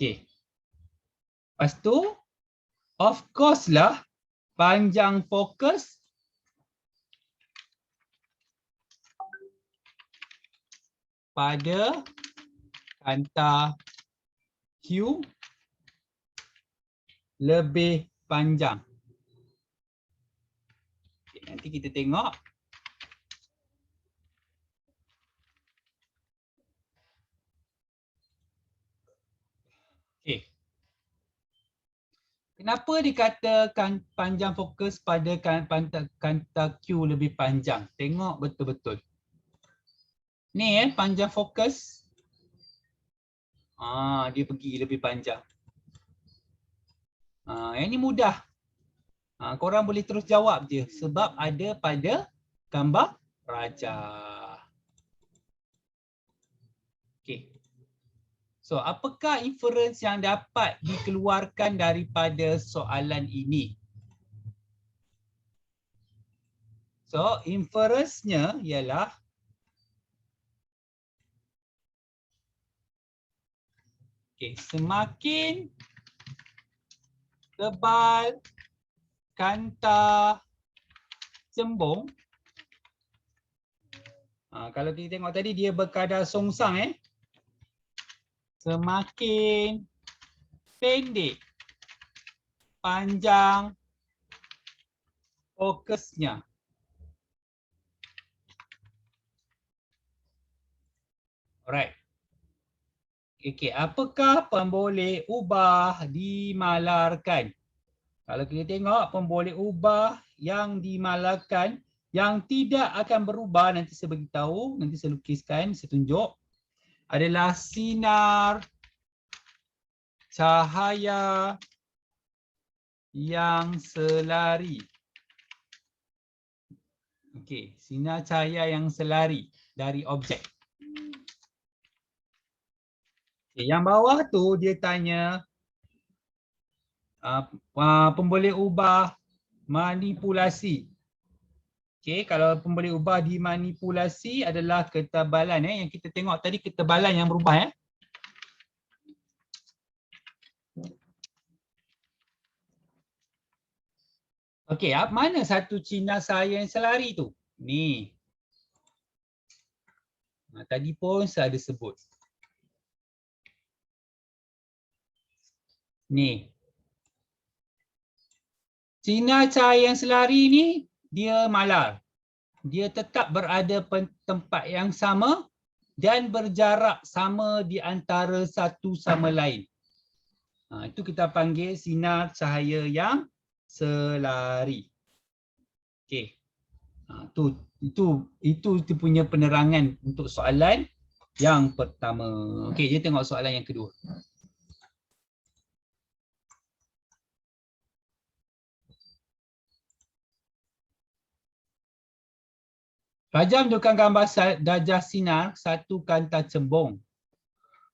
Okey. Lepas tu, of course lah, panjang fokus pada kanta Q lebih panjang. Okay, nanti kita tengok. Okay. Kenapa dikatakan panjang fokus pada kanta Q lebih panjang? Tengok betul-betul. Ni panjang fokus. Dia pergi lebih panjang. Yang ni mudah. Korang boleh terus jawab je sebab ada pada gambar rajah. Okay. So, apakah inference yang dapat dikeluarkan daripada soalan ini? So, inference-nya ialah semakin tebal kanta cembung. Kalau kita tengok tadi dia berkadar songsang semakin pendek panjang fokusnya. Alright. Okay, apakah pemboleh ubah dimalarkan? Kalau kita tengok pemboleh ubah yang dimalarkan yang tidak akan berubah, nanti saya beritahu, nanti saya lukiskan, saya tunjuk, adalah sinar cahaya yang selari. Okey, sinar cahaya yang selari dari objek. Okay, yang bawah tu dia tanya pemboleh ubah manipulasi. Okey, kalau pemboleh ubah dimanipulasi adalah ketebalan yang kita tengok tadi, ketebalan yang berubah Okey, mana satu sinar cahaya yang selari tu? Ni. Tadi pun saya ada sebut. Ni. Sinar cahaya yang selari ni dia malar. Dia tetap berada tempat yang sama dan berjarak sama di antara satu sama lain. Itu kita panggil sinar cahaya yang selari. Okey. Itu punya penerangan untuk soalan yang pertama. Okey, kita tengok soalan yang kedua. Rajah menunjukkan gambar darjah sinar satu kanta cembung.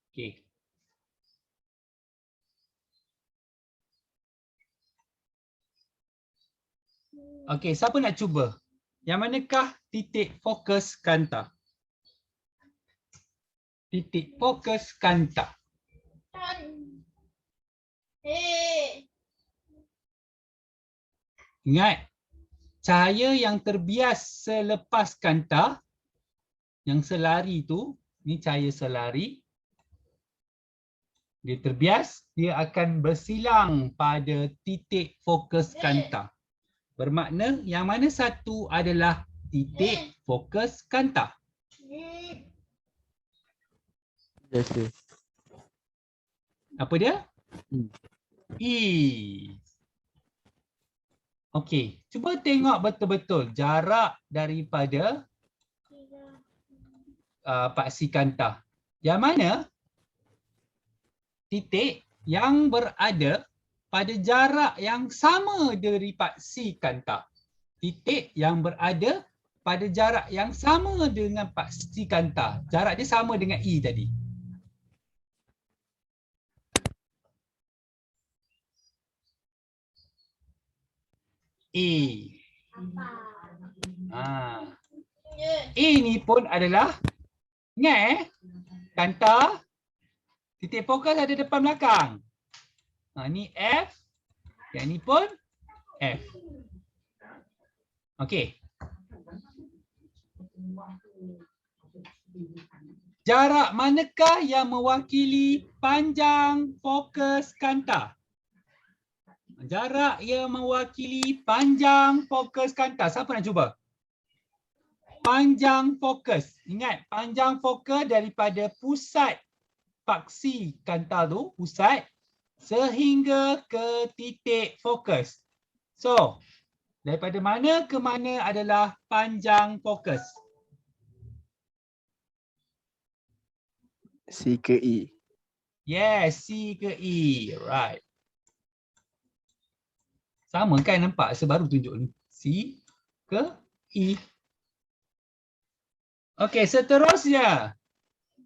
Okey. Okey, siapa nak cuba? Yang manakah titik fokus kanta? Titik fokus kanta. Ingat, cahaya yang terbias selepas kanta, yang selari tu, ni cahaya selari. Dia terbias, dia akan bersilang pada titik fokus kanta. Bermakna yang mana satu adalah titik fokus kanta? Yes, yes. Apa dia? E. Okey, cuba tengok betul-betul jarak daripada paksi kanta. Yang mana titik yang berada pada jarak yang sama dari paksi kanta. Titik yang berada pada jarak yang sama dengan paksi kanta. Jarak dia sama dengan E tadi. E. E ni pun adalah, ingat kanta Titik fokus ada depan belakang. Ni F, yang ni pun F. Okey. Jarak manakah yang mewakili panjang fokus kanta? Jarak yang mewakili panjang fokus kanta. Siapa nak cuba? Panjang fokus. Ingat, panjang fokus daripada pusat paksi kanta tu, pusat, sehingga ke titik fokus. So, daripada mana ke mana adalah panjang fokus? C ke E. Yes, C ke E. Right. Sama kan, nampak? Sebaru tunjuk ni. C ke E. Okey, seterusnya.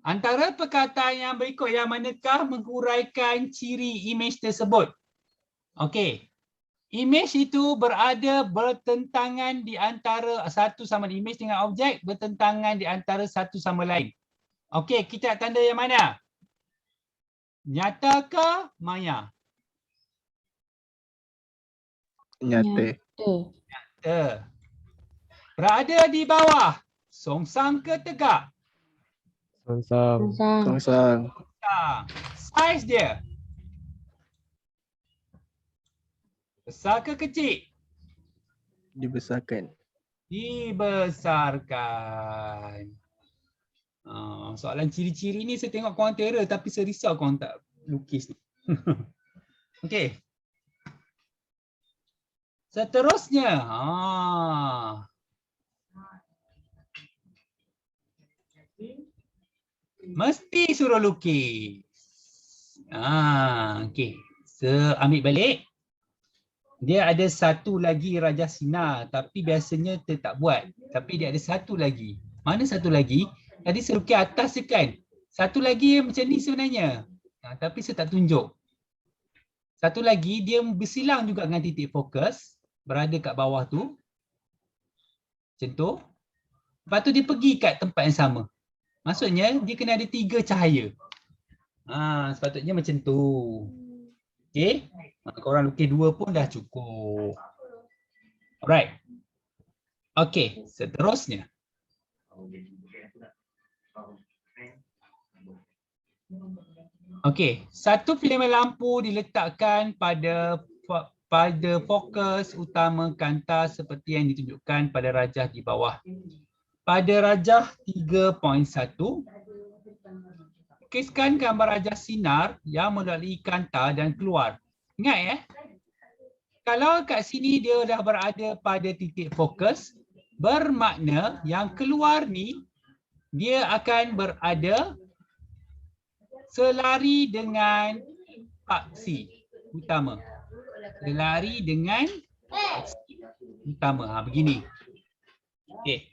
Antara perkataan yang berikut yang manakah menghuraikan ciri imej tersebut? Okey. Imej itu berada bertentangan di antara satu sama imej dengan objek, bertentangan di antara satu sama lain. Okey, kita tanda yang mana? Nyata ke maya? Nyata. Nyata. Berada di bawah. Songsang ke tegak? Songsang. Songsang. Saiz dia? Besar ke kecil? Dibesarkan. Dibesarkan. Soalan ciri-ciri ni saya tengok korang terror tapi saya risau korang tak lukis ni. Okey. Seterusnya. Mesti suruh lukis. Okey. Ambil balik. Dia ada satu lagi rajah sinar tapi biasanya dia tak buat. Tapi dia ada satu lagi. Mana satu lagi? Tadi saya lukis atas je kan. Satu lagi macam ni sebenarnya. Tapi saya tak tunjuk. Satu lagi dia bersilang juga dengan titik fokus. Berada kat bawah tu. Macam tu. Lepas tu dia pergi kat tempat yang sama. Maksudnya dia kena ada 3 cahaya. Sepatutnya macam tu. Okey. Korang lukis 2 pun dah cukup. Alright. Okey, seterusnya. Okey, satu filamen lampu diletakkan pada fokus utama kanta seperti yang ditunjukkan pada rajah di bawah. Pada rajah 3.1, lukiskan gambar rajah sinar yang melalui kanta dan keluar. Ingat kalau kat sini dia dah berada pada titik fokus, bermakna yang keluar ni dia akan berada selari dengan paksi utama. Selari dengan paksi utama. Begini. Okey.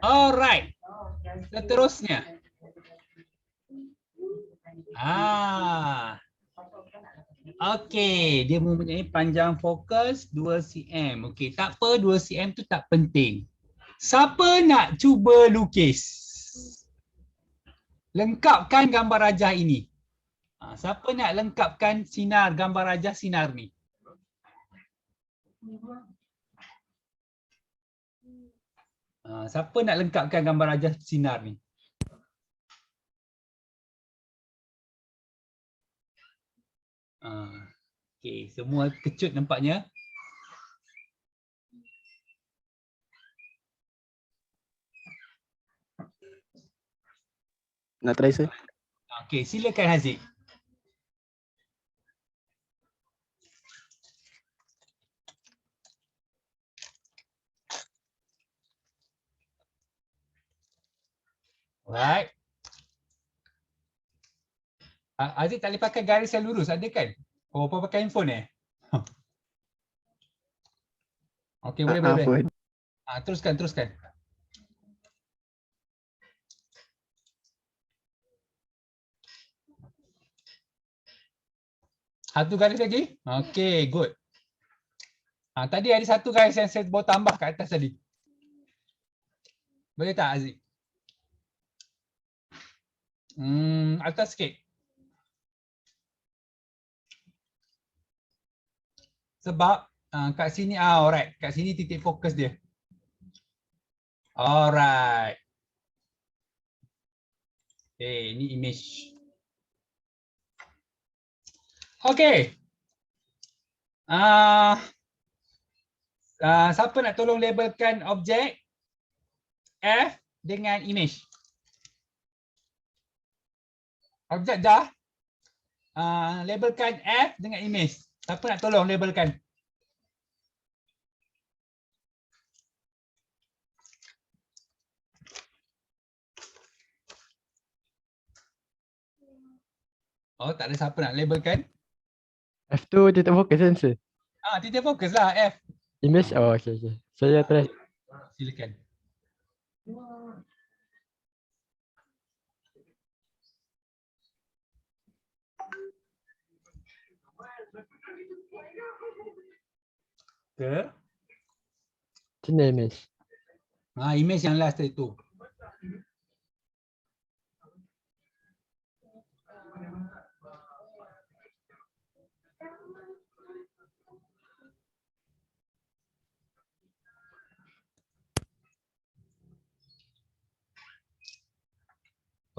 Alright. Seterusnya. Okey, dia mempunyai panjang fokus 2 cm. Okey, tak apa 2 cm tu tak penting. Siapa nak cuba lukis? Lengkapkan gambar rajah ini. Siapa nak lengkapkan sinar gambar rajah sinar ni? Siapa nak lengkapkan gambar rajah sinar ni? Okey, semua kecut nampaknya. Nak try sir? Okey, silakan Haziq. Alright. Haziq tak boleh pakai garis yang lurus, ada kan? Oh, apa pakai handphone Okey, boleh. Teruskan. Satu garis lagi? Okey, good. Tadi ada satu garis yang saya bawa tambah kat atas tadi. Boleh tak Haziq? Atas sikit. Sebab kat sini, alright. Kat sini titik fokus dia. Alright. Okay, ni image. Okay. Siapa nak tolong labelkan objek F dengan image? Objek dah. Labelkan F dengan image. Siapa nak tolong labelkan? Oh, tak ada siapa nak labelkan? F tu titik fokus sensor. Titik fokus lah F. Image, oh okay. Saya try. Silakan. Ke? Sini image. Image yang last tu.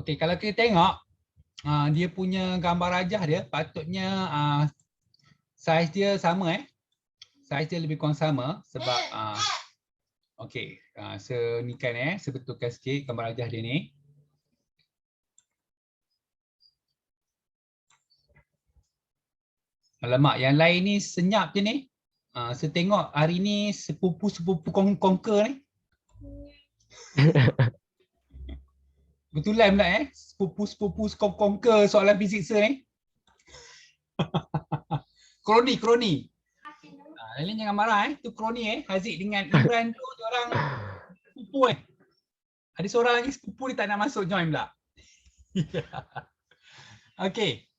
Okey, kalau kita tengok dia punya gambar rajah dia patutnya saiz dia sama Saiz dia lebih kurang sama sebab okey, senikan sebetulkan sikit gambar rajah dia ni. Alamak, yang lain ni senyap je ni. Saya tengok hari ni sepupu-sepupu conquer ni. Betulan pula sepupu-sepupu conquer soalan fizik saya ni. Kroni. Lain jangan marah tu kroni Haziq dengan Imran tu orang sepupu Ada seorang lagi sepupu dia tak nak masuk join pula. Okey.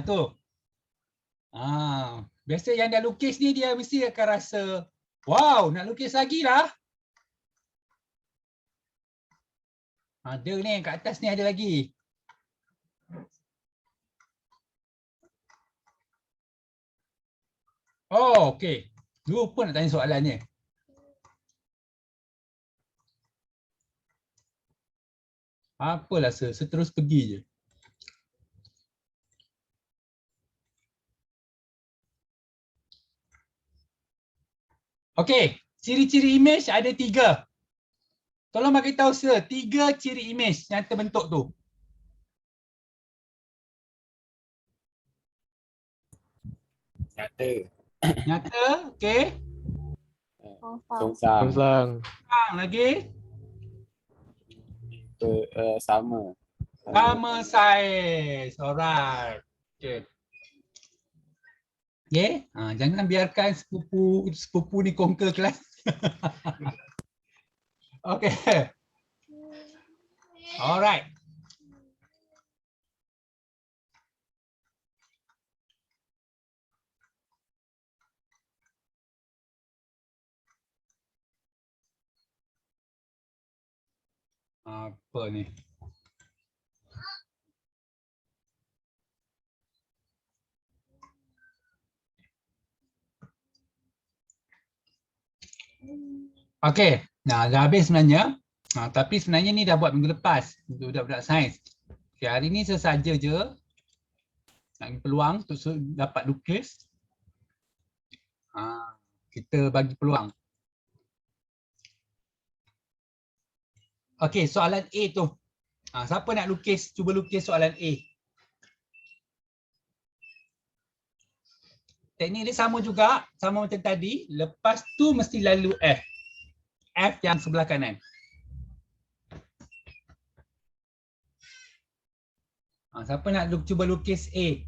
Tu. Biasa yang dah lukis ni dia mesti akan rasa wow, nak lukis lagi lah. Ada ni kat atas ni ada lagi. Oh, okey. Lupa nak tanya soalannya. Apalah seterus pergi je. Okey, ciri-ciri image ada 3. Tolong bagi tahu saya 3 ciri image yang terbentuk tu. Nyata, okey. Songsang. Songsang. Lagi Sama. sama saiz. Alright. Okey. Okay, jangan biarkan sepupu ni conquer kelas. Okay. Alright. Apa ni? Okey, dah habis sebenarnya. Tapi sebenarnya ni dah buat minggu lepas untuk budak-budak sains. Okay, hari ni sesaja je nak bagi peluang untuk dapat lukis. Kita bagi peluang. Okey, soalan A tu. Siapa nak lukis, cuba lukis soalan A. Teknik dia sama juga, sama macam tadi. Lepas tu mesti lalu F. F yang sebelah kanan. Siapa nak cuba lukis A?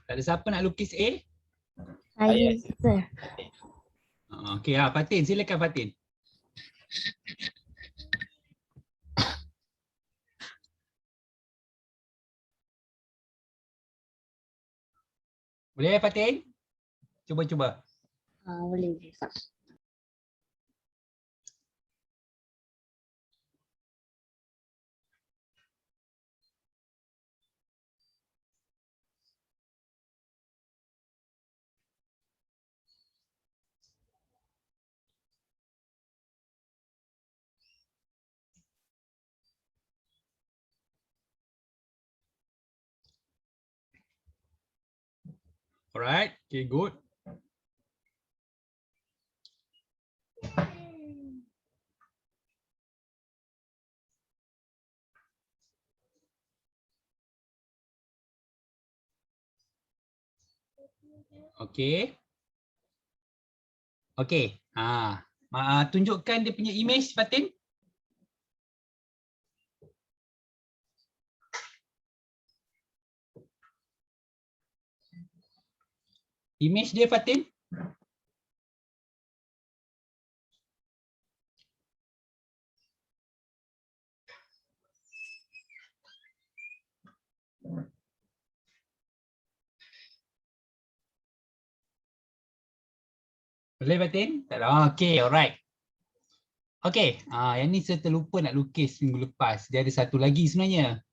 Tak ada siapa nak lukis A? Saya, sir. Okey, Fatin, silakan Fatin. Boleh Fatin? Cuba. Boleh. Alright, okay, good. Okay. Okay. Tunjukkan dia punya image, Fatin. Image dia, Fatin. Boleh Fatin? Tak ada. Okay, alright. Okay, yang ni saya terlupa nak lukis minggu lepas. Dia ada satu lagi sebenarnya.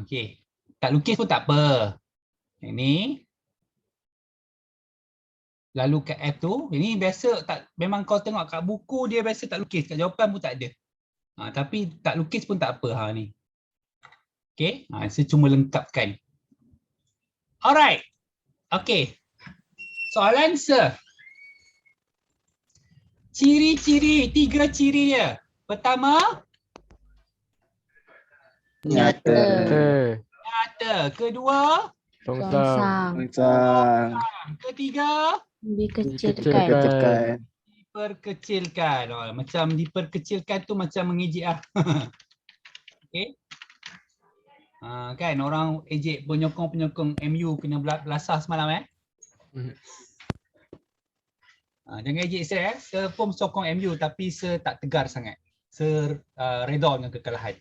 Okay. Tak lukis pun tak apa. Yang ni. Lalu kat F tu, ini biasa tak, memang kau tengok kat buku dia biasa tak lukis, kat jawapan pun tak ada. Tapi tak lukis pun tak apa ni. Okay, saya cuma lengkapkan. Alright. Okay. Soalan sir. Ciri-ciri, 3 ciri dia. Pertama, Nyata. nyata. Kedua, Songsang. Sang. ketiga, Dikecilkan. Kecilkan. diperkecilkan. Macam diperkecilkan tu macam mengejek lah. Okay. Kan orang ejek penyokong-penyokong MU kena belasah semalam Jangan ejek saya saya pun sokong MU tapi saya tak tegar sangat. Saya redha dengan kekalahan.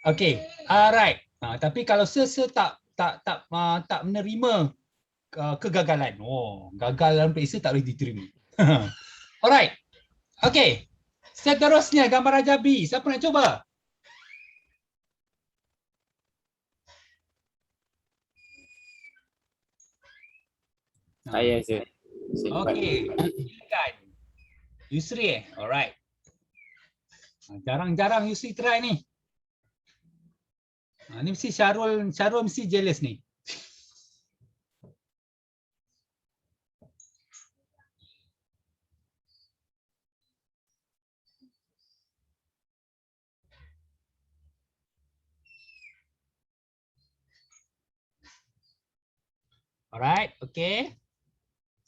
Okay, alright. Tapi kalau saya tak menerima kegagalan. Gagal dalam periksa tak boleh diterima. Alright. Okay. Seterusnya gambar Rajabi. Siapa nak cuba? Saya je. Okay. Silakan. Yusri Alright. Jarang-jarang Yusri try ni. Ni mesti Syarul mesti jealous ni. Alright, okay.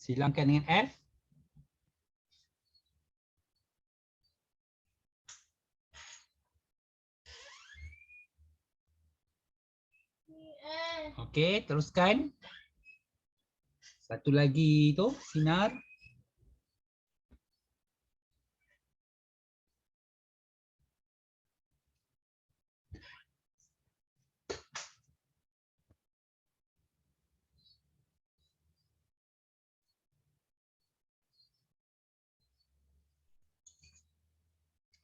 Silangkan dengan F. Okay, teruskan. Satu lagi tu, sinar.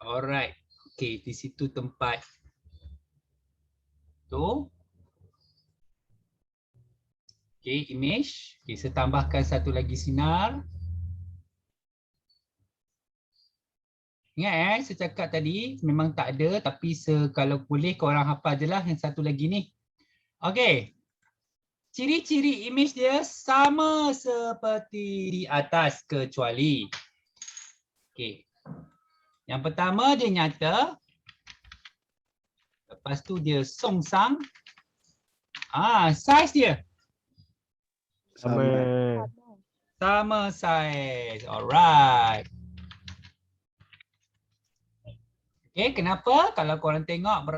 Alright. Okay, di situ tempat tu. Okay, image. Okay, saya tambahkan satu lagi sinar. Ingat saya cakap tadi memang tak ada tapi kalau boleh korang hafal je lah yang satu lagi ni. Okay. Ciri-ciri image dia sama seperti di atas kecuali. Okay. Yang pertama dia nyata. Lepas tu dia songsang. Size dia. Sama. Sama size. Alright. Okay, kenapa? Kalau korang tengok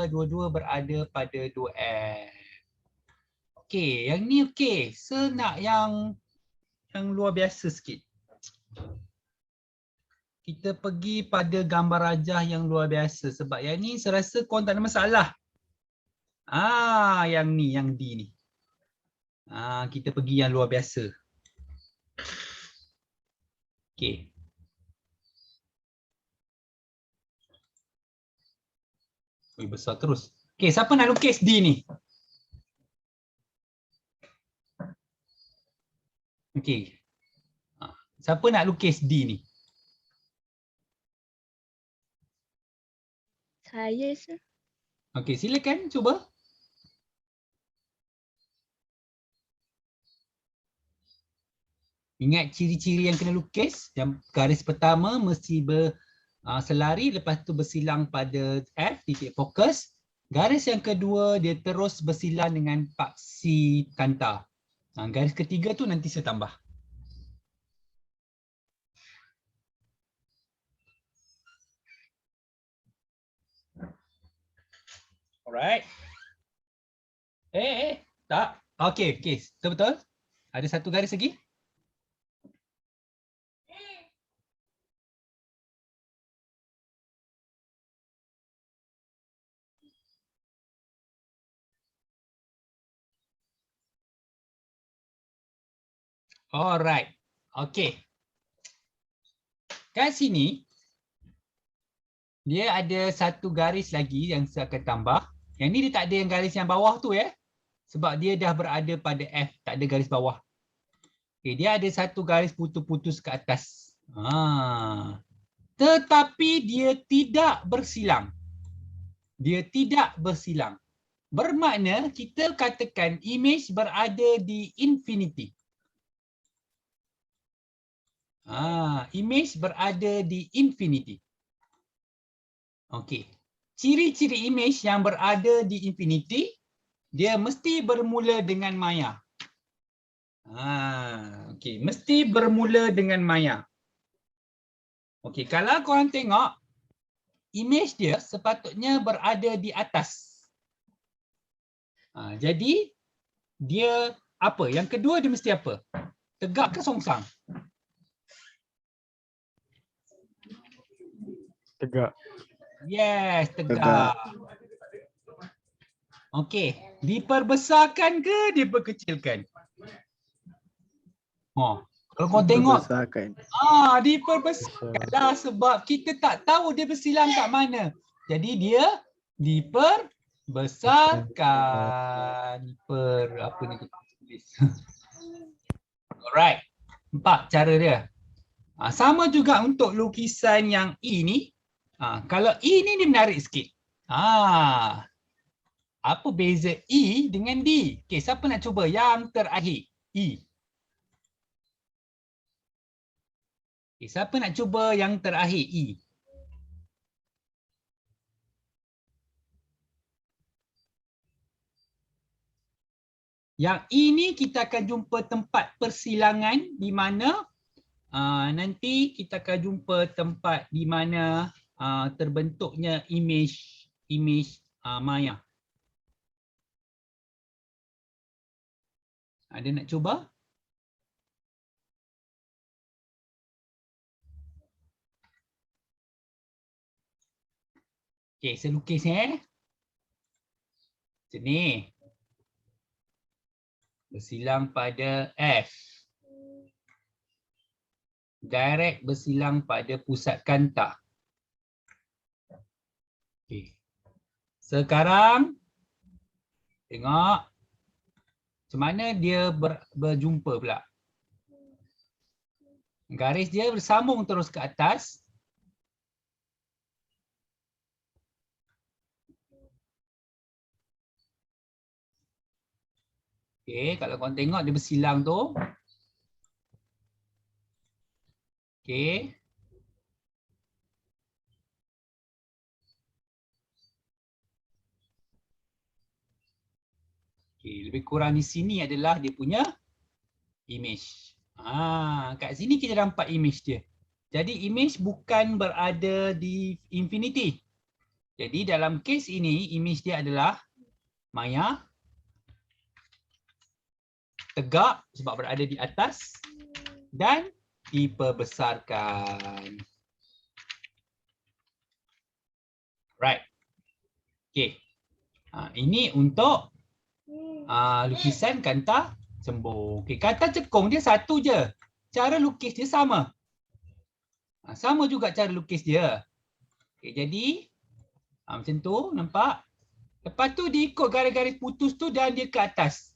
dua-dua berada pada 2F. Okay, yang ni okay. Nak yang luar biasa sikit. Kita pergi pada gambar rajah yang luar biasa. Sebab yang ni saya rasa korang tak ada masalah. Yang ni, yang D ni. Kita pergi yang luar biasa. Okay. Besar terus. Okay, siapa nak lukis D ni? Okay. Siapa nak lukis D ni? Saya, sir. Okay, silakan cuba. Ingat ciri-ciri yang kena lukis. Yang garis pertama mesti selari, lepas tu bersilang pada F, titik fokus. Garis yang kedua dia terus bersilang dengan paksi kanta. Garis ketiga tu nanti saya tambah. Alright. Tak. Okay. Betul-betul. Ada satu garis lagi. Alright. Okay. Kat sini, dia ada satu garis lagi yang saya akan tambah. Yang ni dia tak ada yang garis yang bawah tu ya. Sebab dia dah berada pada F, tak ada garis bawah. Okay, dia ada satu garis putus-putus ke atas. Tetapi dia tidak bersilang. Dia tidak bersilang. Bermakna kita katakan image berada di infinity. Image berada di infinity. Okey. Ciri-ciri image yang berada di infinity, dia mesti bermula dengan maya. Okey, mesti bermula dengan maya. Okey, kalau korang tengok, image dia sepatutnya berada di atas. Jadi, dia apa? Yang kedua dia mesti apa? Tegak ke songsang? Tegak. Yes, tegak. Okey, diperbesarkan ke diperkecilkan? Kalau kau tengok, diperbesarkan lah sebab kita tak tahu dia bersilang kat mana. Jadi dia diperbesarkan. Apa ni kita tulis? Alright, 4 cara dia. Sama juga untuk lukisan yang E ni. Kalau E ni dia menarik sikit. Apa beza E dengan D? Okay, siapa nak cuba yang terakhir? E. Okay, siapa nak cuba yang terakhir? E. Yang E ni kita akan jumpa tempat persilangan di mana nanti kita akan jumpa tempat di mana terbentuknya image maya. Ada nak cuba? Okey, saya lukis Macam ni. Bersilang pada F. Direct bersilang pada pusat kanta. Okay. Sekarang tengok macam mana dia berjumpa pula. Garis dia bersambung terus ke atas. Okay, kalau korang tengok dia bersilang tu. Okay. Okay, lebih kurang di sini adalah dia punya image. Kat sini kita nampak image dia. Jadi image bukan berada di infinity. Jadi dalam kes ini image dia adalah Maya tegak sebab berada di atas dan diperbesarkan. Right. Okay. Ini untuk lukisan kanta cembung. Okay. Kanta cekung dia satu je. Cara lukis dia sama. Sama juga cara lukis dia. Okay, jadi macam tu, nampak? Lepas tu dia ikut garis-garis putus tu dan dia ke atas.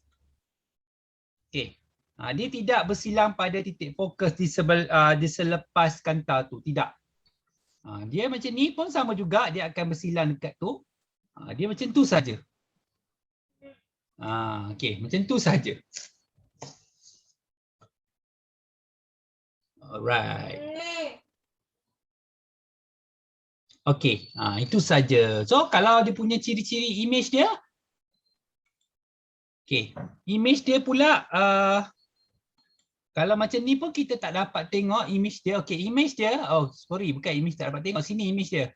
Okay. Dia tidak bersilang pada titik fokus di selepas kanta tu. Tidak. Dia macam ni pun sama juga. Dia akan bersilang dekat tu. Dia macam tu saja. Okay, macam tu saja. Alright. Okay, itu saja. So, kalau dia punya ciri-ciri image dia. Okay, image dia pula, kalau macam ni pun kita tak dapat tengok image dia. Okay, image dia, bukan image tak dapat tengok. Sini image dia.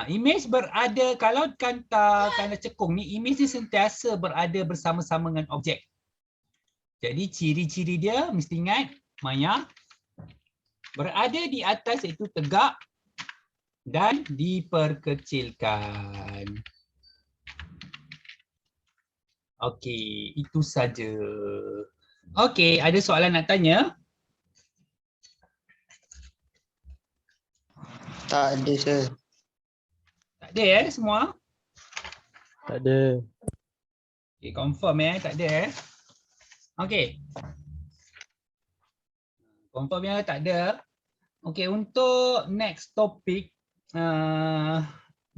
Image berada, kalau kanta cekung ni, image dia sentiasa berada bersama-sama dengan objek. Jadi, ciri-ciri dia, mesti ingat, Maya berada di atas iaitu tegak dan diperkecilkan. Okey, itu saja. Okey, ada soalan nak tanya? Tak ada, sir. Tak ada semua? Tak ada. Okay, confirm tak ada Okey. Confirm tak ada. Okey, untuk next topic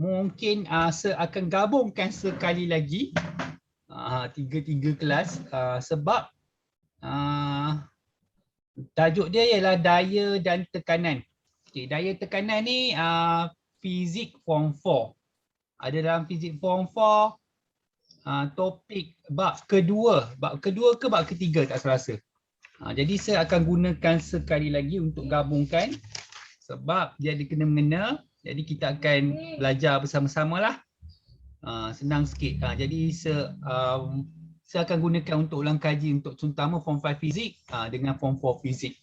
mungkin saya akan gabungkan sekali lagi tiga kelas sebab tajuk dia ialah daya dan tekanan. Okey, daya tekanan ni fizik form 4. Ada dalam fizik form 4 topik bab kedua ke bab ketiga tak serasa. Jadi saya akan gunakan sekali lagi untuk gabungkan sebab dia ada kena-mengena. Jadi kita akan belajar bersama-sama lah. Senang sikit. Jadi saya akan gunakan untuk ulang kaji untuk terutama form 5 fizik dengan form 4 fizik.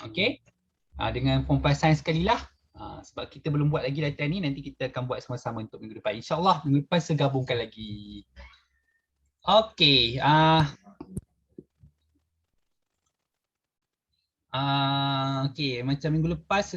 Okey. Dengan form 5 sains sekali lah. Sebab kita belum buat lagi latihan ni, nanti kita akan buat sama-sama untuk minggu depan. InsyaAllah minggu depan saya gabungkan lagi. Okey. Okey, macam minggu lepas